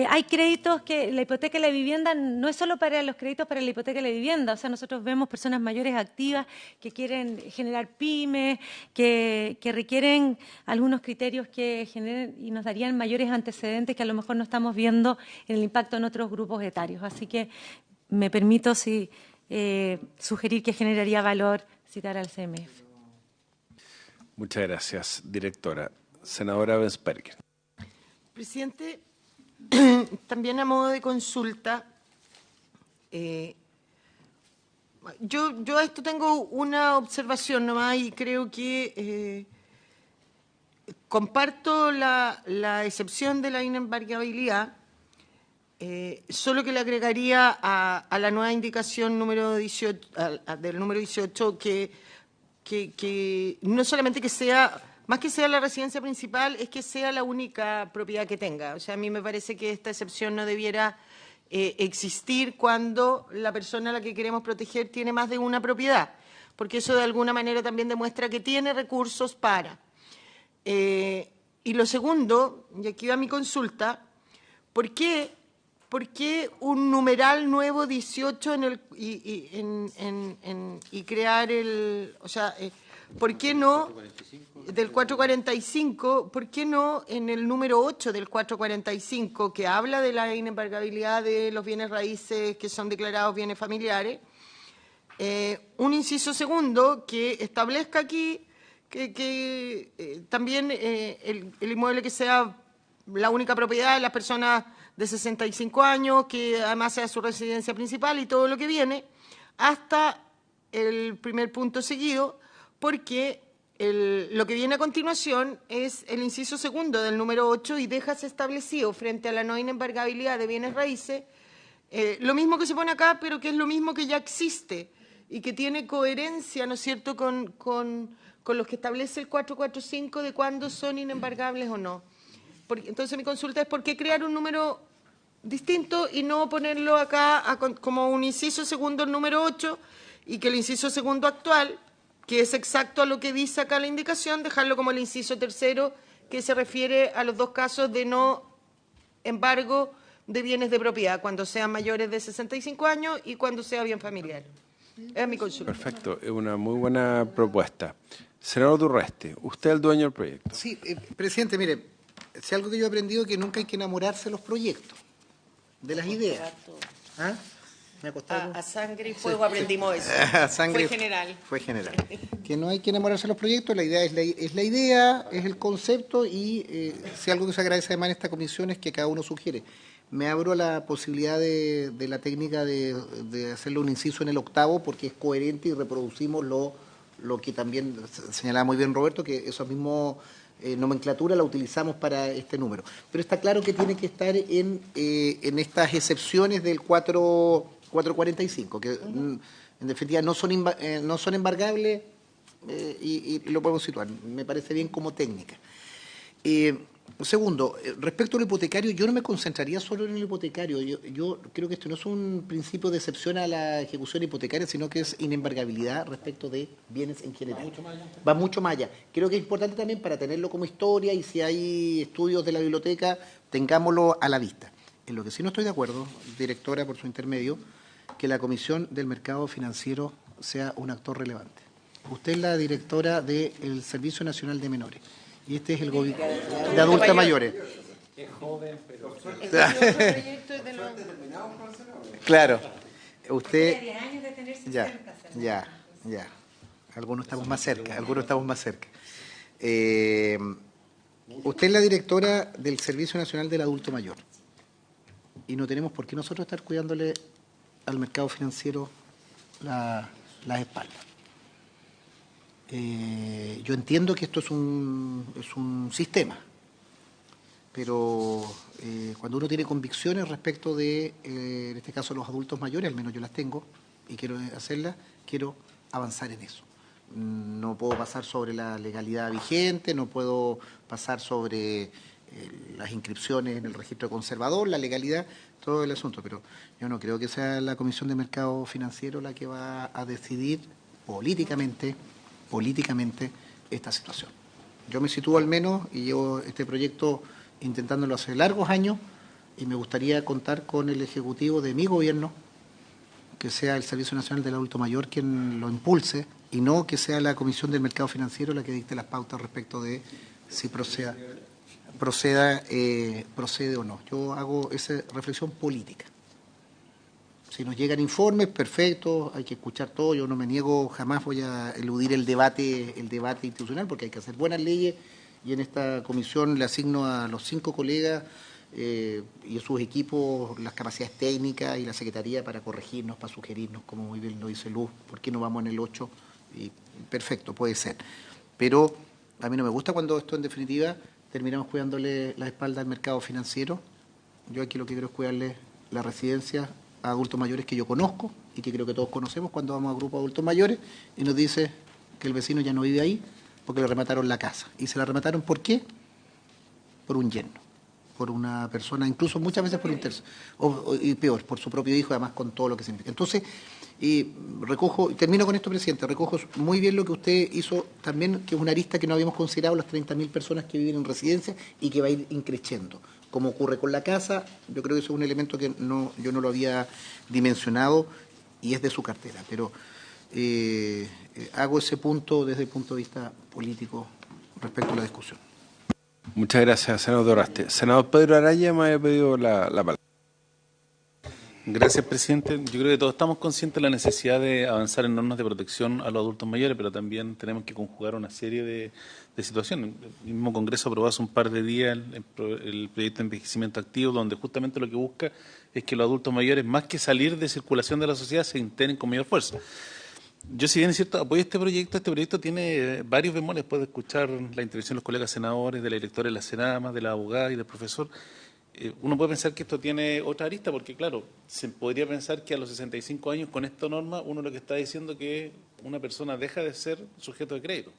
hay créditos que la hipoteca de la vivienda no es solo para los créditos para la hipoteca de la vivienda, o sea, nosotros vemos personas mayores activas que quieren generar pymes, que requieren algunos criterios que generen y nos darían mayores antecedentes que a lo mejor no estamos viendo en el impacto en otros grupos etarios. Así que me permito sugerir que generaría valor citar al CMF. Muchas gracias, directora. Senadora Bensperger. Presidente, también a modo de consulta, yo a esto tengo una observación nomás y creo que comparto la excepción de la inembargabilidad, solo que le agregaría a la nueva indicación número 18, del número 18 que no solamente que sea... Más que sea la residencia principal, es que sea la única propiedad que tenga. O sea, a mí me parece que esta excepción no debiera existir cuando la persona a la que queremos proteger tiene más de una propiedad, porque eso de alguna manera también demuestra que tiene recursos para. Y lo segundo, y aquí va mi consulta, ¿por qué un numeral nuevo 18 y crear el... O sea, ¿por qué no... del 445, ¿por qué no en el número 8 del 445, que habla de la inembargabilidad de los bienes raíces que son declarados bienes familiares, un inciso segundo que establezca aquí que también el inmueble que sea la única propiedad de las personas de 65 años, que además sea su residencia principal y todo lo que viene, hasta el primer punto seguido, porque lo que viene a continuación es el inciso segundo del número 8 y dejas establecido frente a la no inembargabilidad de bienes raíces, lo mismo que se pone acá, pero que es lo mismo que ya existe y que tiene coherencia, ¿no es cierto?, con los que establece el 445 de cuándo son inembargables o no. Entonces mi consulta es por qué crear un número distinto y no ponerlo acá como un inciso segundo el número 8 y que el inciso segundo actual, que es exacto a lo que dice acá la indicación, dejarlo como el inciso tercero, que se refiere a los dos casos de no embargo de bienes de propiedad, cuando sean mayores de 65 años y cuando sea bien familiar. Es mi consulta. Perfecto, es una muy buena propuesta. Senador Durreste, usted es el dueño del proyecto. Sí, presidente, mire, si algo que yo he aprendido es que nunca hay que enamorarse de los proyectos, de las ideas. ¿Ah? ¿Me A sangre y fuego aprendimos eso. Fue general. Fue general. Que no hay que enamorarse de los proyectos, la idea es la idea, es el concepto y si algo que se agradece además en esta comisión es que cada uno sugiere. Me abro a la posibilidad de la técnica de hacerle un inciso en el octavo porque es coherente y reproducimos lo que también señalaba muy bien Roberto, que esa misma nomenclatura la utilizamos para este número. Pero está claro que tiene que estar en estas excepciones del 445, que en definitiva no son embargables y lo podemos situar. Me parece bien como técnica. Segundo, respecto al hipotecario, yo no me concentraría solo en el hipotecario. Yo creo que esto no es un principio de excepción a la ejecución hipotecaria, sino que es inembargabilidad respecto de bienes en general. Va mucho más allá. Creo que es importante también para tenerlo como historia y si hay estudios de la biblioteca, tengámoslo a la vista. En lo que sí no estoy de acuerdo, directora, por su intermedio, que la Comisión del Mercado Financiero sea un actor relevante. Usted es la directora del Servicio Nacional de Menores. Y este es el gobierno de adultas mayores. Es joven, pero... Claro. Usted... Ya. Algunos estamos más cerca, Usted es la directora del Servicio Nacional del Adulto Mayor. Y no tenemos por qué nosotros estar cuidándole al mercado financiero las espaldas. Yo entiendo que esto es un sistema, pero cuando uno tiene convicciones respecto de, en este caso, los adultos mayores, al menos yo las tengo y quiero hacerlas, quiero avanzar en eso. No puedo pasar sobre la legalidad vigente, no puedo pasar sobre las inscripciones en el registro conservador, la legalidad, todo el asunto, pero yo no creo que sea la Comisión de Mercado Financiero la que va a decidir políticamente esta situación. Yo me sitúo al menos y llevo este proyecto intentándolo hace largos años y me gustaría contar con el Ejecutivo de mi gobierno, que sea el Servicio Nacional del Adulto Mayor quien lo impulse y no que sea la Comisión del Mercado Financiero la que dicte las pautas respecto de si procede o no. Yo hago esa reflexión política. Si nos llegan informes, perfecto, hay que escuchar todo, yo no me niego, jamás voy a eludir el debate institucional porque hay que hacer buenas leyes y en esta comisión le asigno a los 5 colegas y a sus equipos las capacidades técnicas y la Secretaría para corregirnos, para sugerirnos, como muy bien lo dice Luz, ¿por qué no vamos en el 8? Y perfecto, puede ser. Pero a mí no me gusta cuando esto en definitiva terminamos cuidándole la espalda al mercado financiero. Yo aquí lo que quiero es cuidarle la residencia a adultos mayores que yo conozco y que creo que todos conocemos cuando vamos a grupos de adultos mayores y nos dice que el vecino ya no vive ahí porque le remataron la casa. ¿Y se la remataron por qué? Por un yerno, por una persona, incluso muchas veces por un tercero, y peor, por su propio hijo, además con todo lo que se implica. Entonces, termino con esto, presidente, recojo muy bien lo que usted hizo también, que es una arista que no habíamos considerado, las 30.000 personas que viven en residencia y que va a ir increciendo. Como ocurre con la casa, yo creo que eso es un elemento que yo no lo había dimensionado y es de su cartera, pero hago ese punto desde el punto de vista político respecto a la discusión. Muchas gracias, senador Durreste. Senador Pedro Araya me había pedido la palabra. Gracias, presidente. Yo creo que todos estamos conscientes de la necesidad de avanzar en normas de protección a los adultos mayores, pero también tenemos que conjugar una serie de situaciones. El mismo Congreso aprobó hace un par de días el proyecto de envejecimiento activo, donde justamente lo que busca es que los adultos mayores, más que salir de circulación de la sociedad, se integren con mayor fuerza. Yo, si bien es cierto, apoyo este proyecto tiene varios bemoles, después de escuchar la intervención de los colegas senadores, de la directora de la Senama, de la abogada y del profesor. Uno puede pensar que esto tiene otra arista, porque claro, se podría pensar que a los 65 años con esta norma uno lo que está diciendo que una persona deja de ser sujeto de crédito.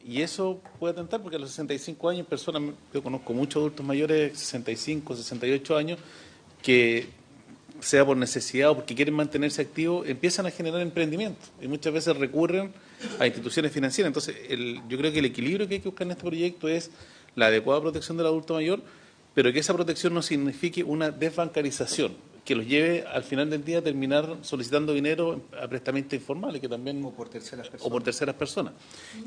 Y eso puede atentar, porque a los 65 años personas, yo conozco muchos adultos mayores, 65, 68 años, que sea por necesidad o porque quieren mantenerse activos, empiezan a generar emprendimiento y muchas veces recurren a instituciones financieras. Entonces, yo creo que el equilibrio que hay que buscar en este proyecto es la adecuada protección del adulto mayor, pero que esa protección no signifique una desbancarización, que los lleve al final del día a terminar solicitando dinero a prestamistas informales, que también o por terceras personas.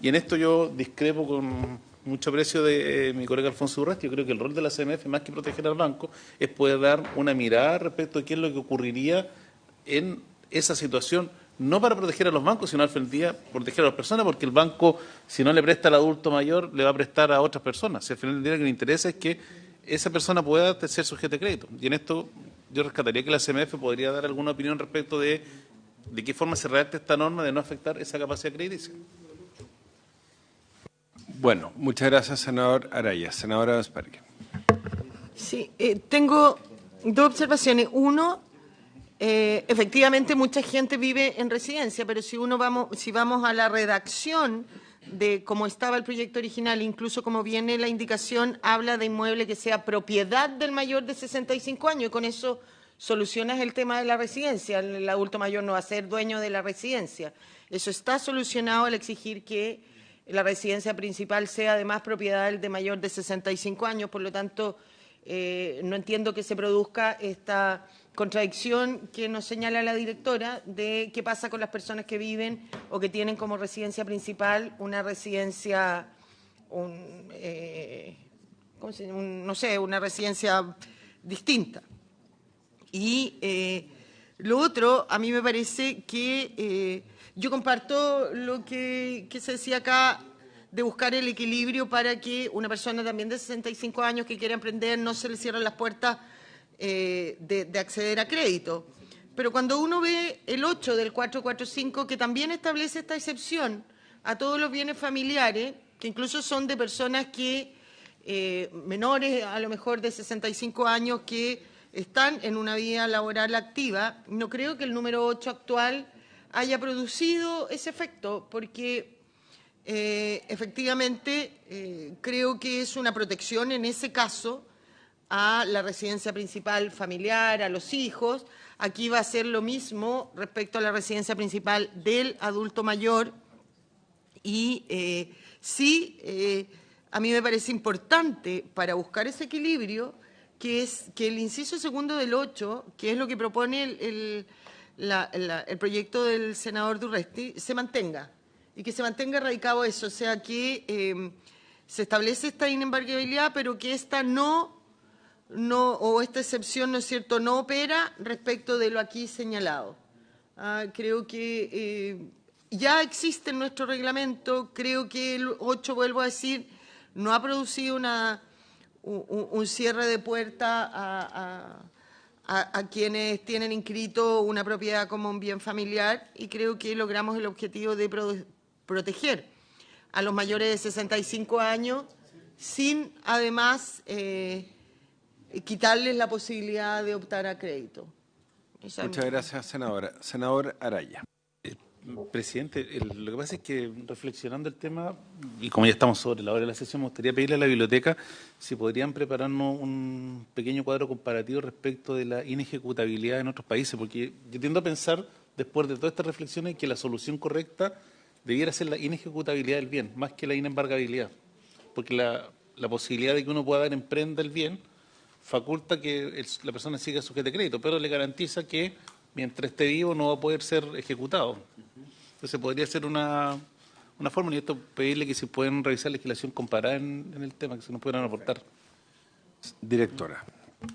Y en esto yo discrepo con mucho aprecio de mi colega Alfonso Urresti. Yo creo que el rol de la CMF, más que proteger al banco, es poder dar una mirada respecto a qué es lo que ocurriría en esa situación, no para proteger a los bancos, sino al final del día proteger a las personas, porque el banco, si no le presta al adulto mayor, le va a prestar a otras personas. Si al final del día lo que le interesa es que esa persona pueda ser sujeto de crédito. Y en esto yo rescataría que la CMF podría dar alguna opinión respecto de qué forma se redacta esta norma de no afectar esa capacidad crediticia. Bueno, muchas gracias, senador Araya. Senadora Osberger. Sí, tengo dos observaciones. Uno, efectivamente mucha gente vive en residencia, pero si vamos a la redacción de cómo estaba el proyecto original, incluso como viene la indicación, habla de inmueble que sea propiedad del mayor de 65 años, y con eso solucionas el tema de la residencia. El adulto mayor no va a ser dueño de la residencia. Eso está solucionado al exigir que la residencia principal sea además propiedad del de mayor de 65 años, por lo tanto, no entiendo que se produzca esta contradicción que nos señala la directora de qué pasa con las personas que viven o que tienen como residencia principal una residencia, no sé, una residencia distinta. Y lo otro, a mí me parece que yo comparto lo que se decía acá de buscar el equilibrio para que una persona también de 65 años que quiera emprender no se le cierren las puertas de acceder a crédito. Pero cuando uno ve el 8 del 445, que también establece esta excepción a todos los bienes familiares, que incluso son de personas que, menores a lo mejor de 65 años, que están en una vida laboral activa, no creo que el número 8 actual haya producido ese efecto, porque efectivamente creo que es una protección en ese caso a la residencia principal familiar, a los hijos. Aquí va a ser lo mismo respecto a la residencia principal del adulto mayor. Y a mí me parece importante para buscar ese equilibrio que es que el inciso segundo del 8, que es lo que propone el proyecto del senador Durresti, se mantenga y que se mantenga radicado eso, o sea que se establece esta inembargabilidad, pero que esta o esta excepción, ¿no es cierto?, no opera respecto de lo aquí señalado. Creo que ya existe en nuestro reglamento, creo que el 8, vuelvo a decir, no ha producido un cierre de puerta a quienes tienen inscrito una propiedad como un bien familiar, y creo que logramos el objetivo de proteger a los mayores de 65 años sin, además, quitarles la posibilidad de optar a crédito. Muchas gracias, senadora. Senador Araya. Presidente, lo que pasa es que reflexionando el tema, y como ya estamos sobre la hora de la sesión, me gustaría pedirle a la biblioteca si podrían prepararnos un pequeño cuadro comparativo respecto de la inejecutabilidad en otros países, porque yo tiendo a pensar, después de todas estas reflexiones, que la solución correcta debiera ser la inejecutabilidad del bien, más que la inembargabilidad, porque la posibilidad de que uno pueda dar en prenda el bien faculta que la persona siga sujeta de crédito, pero le garantiza que mientras esté vivo no va a poder ser ejecutado. Entonces podría ser una forma, y esto pedirle que si pueden revisar legislación comparada en el tema, que se nos pudieran aportar. Directora.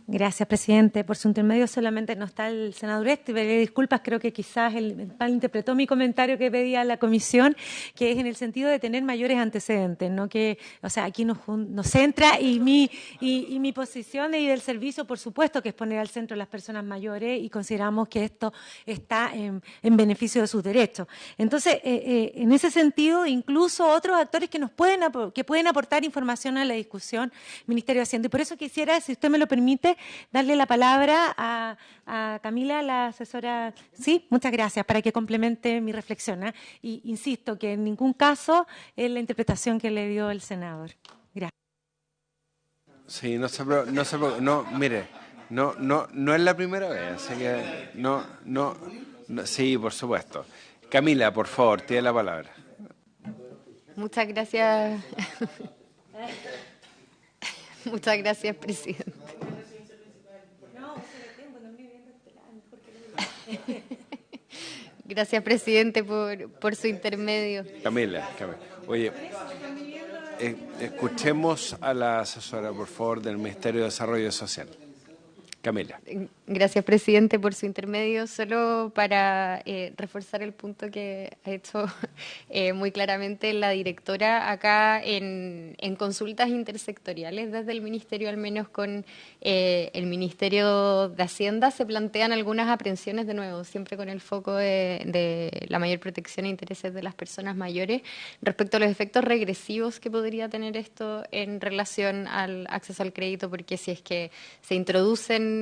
Gracias, presidente. Por su intermedio solamente no está el senador Urresti. Pediré disculpas, creo que quizás él malinterpretó mi comentario que pedía a la comisión, que es en el sentido de tener mayores antecedentes, no que, o sea, aquí nos centra y mi posición y del servicio, por supuesto, que es poner al centro a las personas mayores y consideramos que esto está en beneficio de sus derechos. Entonces, en ese sentido, incluso otros actores que pueden aportar información a la discusión, Ministerio de Hacienda. Y por eso quisiera, si usted me lo permite, darle la palabra a Camila, la asesora. Sí, muchas gracias, para que complemente mi reflexión. Y insisto que en ningún caso es la interpretación que le dio el senador. Gracias. Sí, mire, no es la primera vez, así que sí, por supuesto. Camila, por favor, tiene la palabra. Muchas gracias. Muchas gracias, presidente. Gracias, presidente, por su intermedio. Camila. Oye, escuchemos a la asesora, por favor, del Ministerio de Desarrollo Social. Camila. Gracias, presidente, por su intermedio. Solo para reforzar el punto que ha hecho muy claramente la directora, acá en consultas intersectoriales desde el Ministerio, al menos con el Ministerio de Hacienda, se plantean algunas aprehensiones, de nuevo, siempre con el foco de la mayor protección e intereses de las personas mayores, respecto a los efectos regresivos que podría tener esto en relación al acceso al crédito, porque si es que se introducen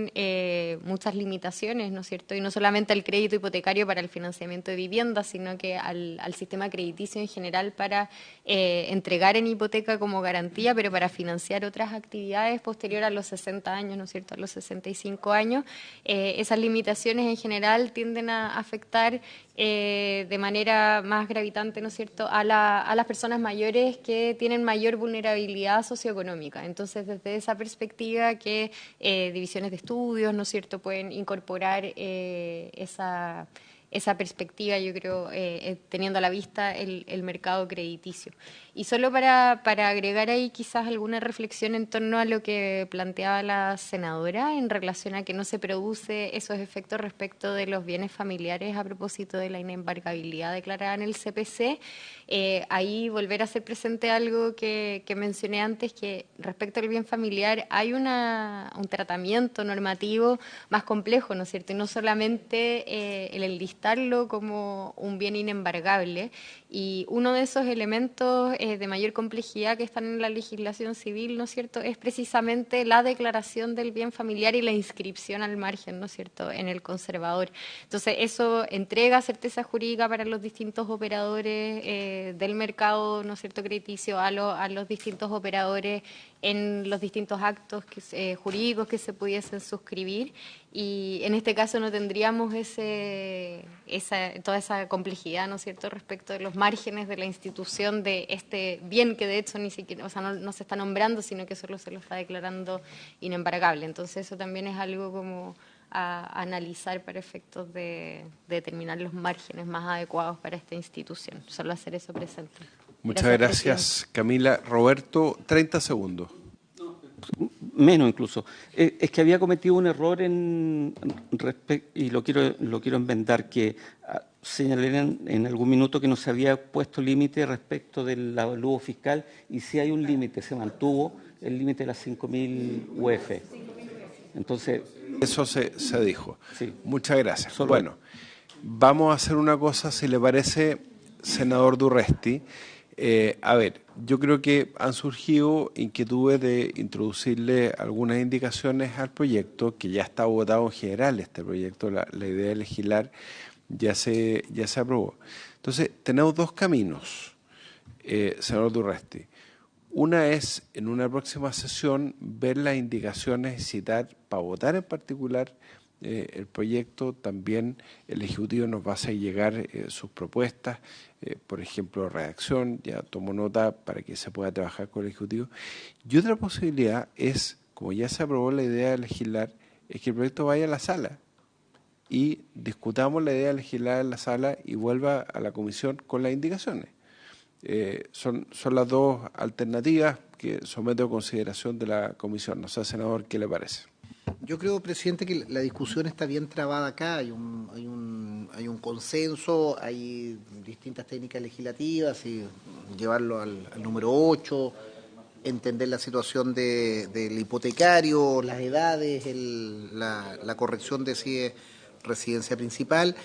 muchas limitaciones, ¿no es cierto? Y no solamente al crédito hipotecario para el financiamiento de viviendas, sino que al sistema crediticio en general para entregar en hipoteca como garantía, pero para financiar otras actividades posterior a los 60 años, ¿no es cierto?, a los 65 años. Esas limitaciones en general tienden a afectar de manera más gravitante, ¿no es cierto?, a las personas mayores que tienen mayor vulnerabilidad socioeconómica. Entonces, desde esa perspectiva que divisiones de estudios, ¿no es cierto?, pueden incorporar esa perspectiva, yo creo, teniendo a la vista el mercado crediticio. Y solo para agregar ahí quizás alguna reflexión en torno a lo que planteaba la senadora en relación a que no se produce esos efectos respecto de los bienes familiares a propósito de la inembargabilidad declarada en el CPC. Ahí volver a hacer presente algo que mencioné antes, que respecto al bien familiar hay un tratamiento normativo más complejo, ¿no es cierto? Y no solamente el enlistarlo como un bien inembargable. Y uno de esos elementos de mayor complejidad que están en la legislación civil, ¿no es cierto?, es precisamente la declaración del bien familiar y la inscripción al margen, ¿no es cierto?, en el conservador. Entonces, eso entrega certeza jurídica para los distintos operadores del mercado, ¿no es cierto?, crediticio, a los distintos operadores en los distintos actos jurídicos que se pudiesen suscribir, y en este caso no tendríamos toda esa complejidad, ¿no es cierto?, respecto de los márgenes de la institución de este bien que de hecho ni siquiera, o sea, no se está nombrando, sino que solo se lo está declarando inembargable. Entonces eso también es algo como a analizar para efectos de determinar los márgenes más adecuados para esta institución. Solo hacer eso presente. Muchas gracias, Camila. Roberto, 30 segundos. Menos incluso. Es que había cometido un error y lo quiero enmendar, que señalé en algún minuto que no se había puesto límite respecto del avalúo fiscal, y sí hay un límite, se mantuvo el límite de las 5.000 UF. Entonces, eso se dijo. Sí. Muchas gracias. Bueno, vamos a hacer una cosa, si le parece, senador Urresti. A ver, yo creo que han surgido inquietudes de introducirle algunas indicaciones al proyecto, que ya está votado en general este proyecto, la idea de legislar ya se aprobó. Entonces, tenemos dos caminos, senador Urresti. Una es, en una próxima sesión, ver las indicaciones y citar, para votar en particular, el proyecto. También el Ejecutivo nos va a hacer llegar sus propuestas, por ejemplo, redacción, ya tomo nota para que se pueda trabajar con el Ejecutivo. Y otra posibilidad es, como ya se aprobó la idea de legislar, es que el proyecto vaya a la sala y discutamos la idea de legislar en la sala y vuelva a la comisión con las indicaciones. Son las dos alternativas que someto a consideración de la comisión. No sé, senador, ¿qué le parece? Yo creo, presidente, que la discusión está bien trabada acá. Hay un consenso, hay distintas técnicas legislativas y llevarlo al número 8, entender la situación del hipotecario, las edades, la corrección de si es residencia principal.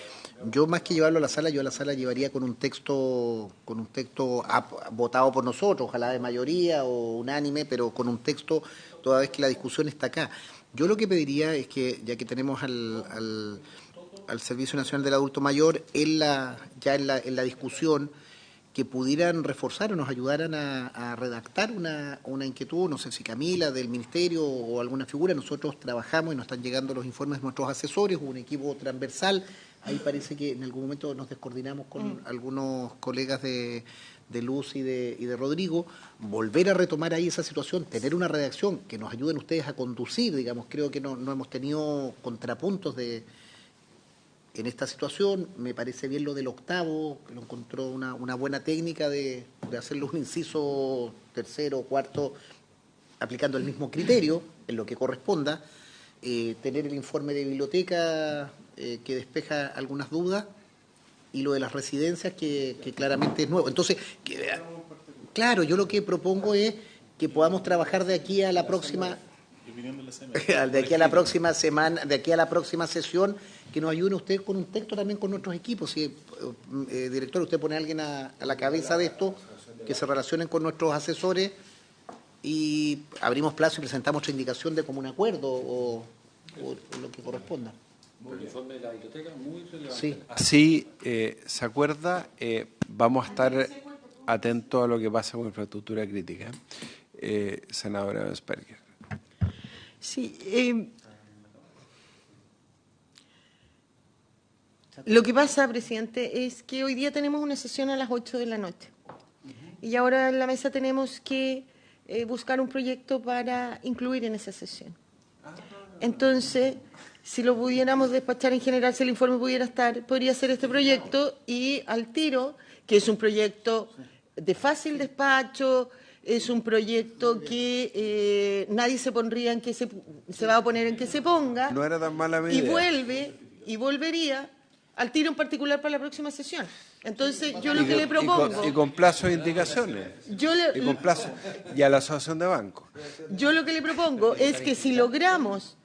Yo, más que llevarlo a la sala, yo a la sala llevaría con un texto votado por nosotros, ojalá de mayoría o unánime, pero con un texto toda vez que la discusión está acá. Yo lo que pediría es que, ya que tenemos al Servicio Nacional del Adulto Mayor en la discusión, que pudieran reforzar o nos ayudaran a redactar una inquietud, no sé si Camila, del Ministerio o alguna figura. Nosotros trabajamos y nos están llegando los informes de nuestros asesores, un equipo transversal. Ahí parece que en algún momento nos descoordinamos con algunos colegas de Luz y de Rodrigo. Volver a retomar ahí esa situación, tener una redacción que nos ayuden ustedes a conducir, digamos. Creo que no hemos tenido contrapuntos en esta situación. Me parece bien lo del octavo, que lo encontró una buena técnica de hacerlo un inciso tercero o cuarto, aplicando el mismo criterio en lo que corresponda. Tener el informe de biblioteca que despeja algunas dudas, y lo de las residencias que claramente es nuevo. Entonces, claro, yo lo que propongo es que podamos trabajar de aquí a la próxima semana, de aquí a la próxima sesión, que nos ayuden ustedes con un texto también con nuestros equipos. Si, director, usted pone a alguien a la cabeza de esto, que se relacionen con nuestros asesores y abrimos plazo y presentamos otra indicación de común acuerdo o lo que corresponda. El informe de la biblioteca muy relevante. Sí. Así se acuerda, vamos a estar atentos a lo que pasa con infraestructura crítica. Senadora Bensperger. Sí. Lo que pasa, presidente, es que hoy día tenemos una sesión a las 8 de la noche. Y ahora en la mesa tenemos que buscar un proyecto para incluir en esa sesión. Entonces, si lo pudiéramos despachar en general, si el informe pudiera estar, podría ser este proyecto y al tiro, que es un proyecto de fácil despacho, es un proyecto que nadie se pondría en que se va a poner en que se ponga. No era tan mala medida. Y volvería al tiro en particular para la próxima sesión. Entonces, yo lo que le propongo... Y con plazo de indicaciones. Y con plazo... Y a la asociación de bancos. Yo lo que le propongo es que si logramos,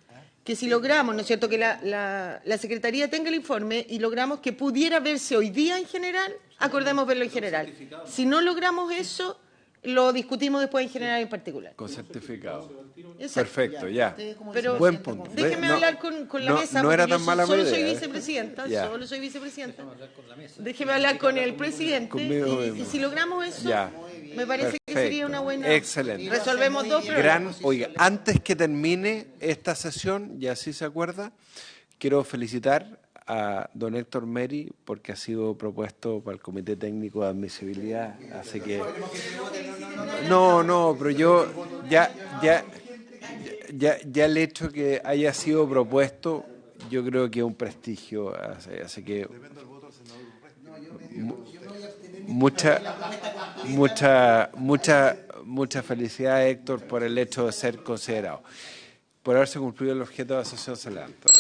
¿no es cierto?, que la Secretaría tenga el informe y logramos que pudiera verse hoy día en general, acordemos verlo en general. Si no logramos eso, lo discutimos después en general y en particular. Con certificado. Exacto. Perfecto, ya. Pero buen punto. Déjeme hablar con la mesa, no porque era tan yo mala solo idea, soy vicepresidenta, Ya. solo soy vicepresidenta. Déjeme hablar con el presidente y si logramos eso, Ya. me parece que sería una buena... Excelente. Resolvemos dos problemas. Oiga, antes que termine esta sesión, y así se acuerda, quiero felicitar a don Héctor Meri porque ha sido propuesto para el Comité Técnico de Admisibilidad, así que... No, pero yo ya el hecho que haya sido propuesto, yo creo que es un prestigio, así que... Mucha felicidad, Héctor, por el hecho de ser considerado. Por haberse cumplido el objeto de la sesión, se levanta.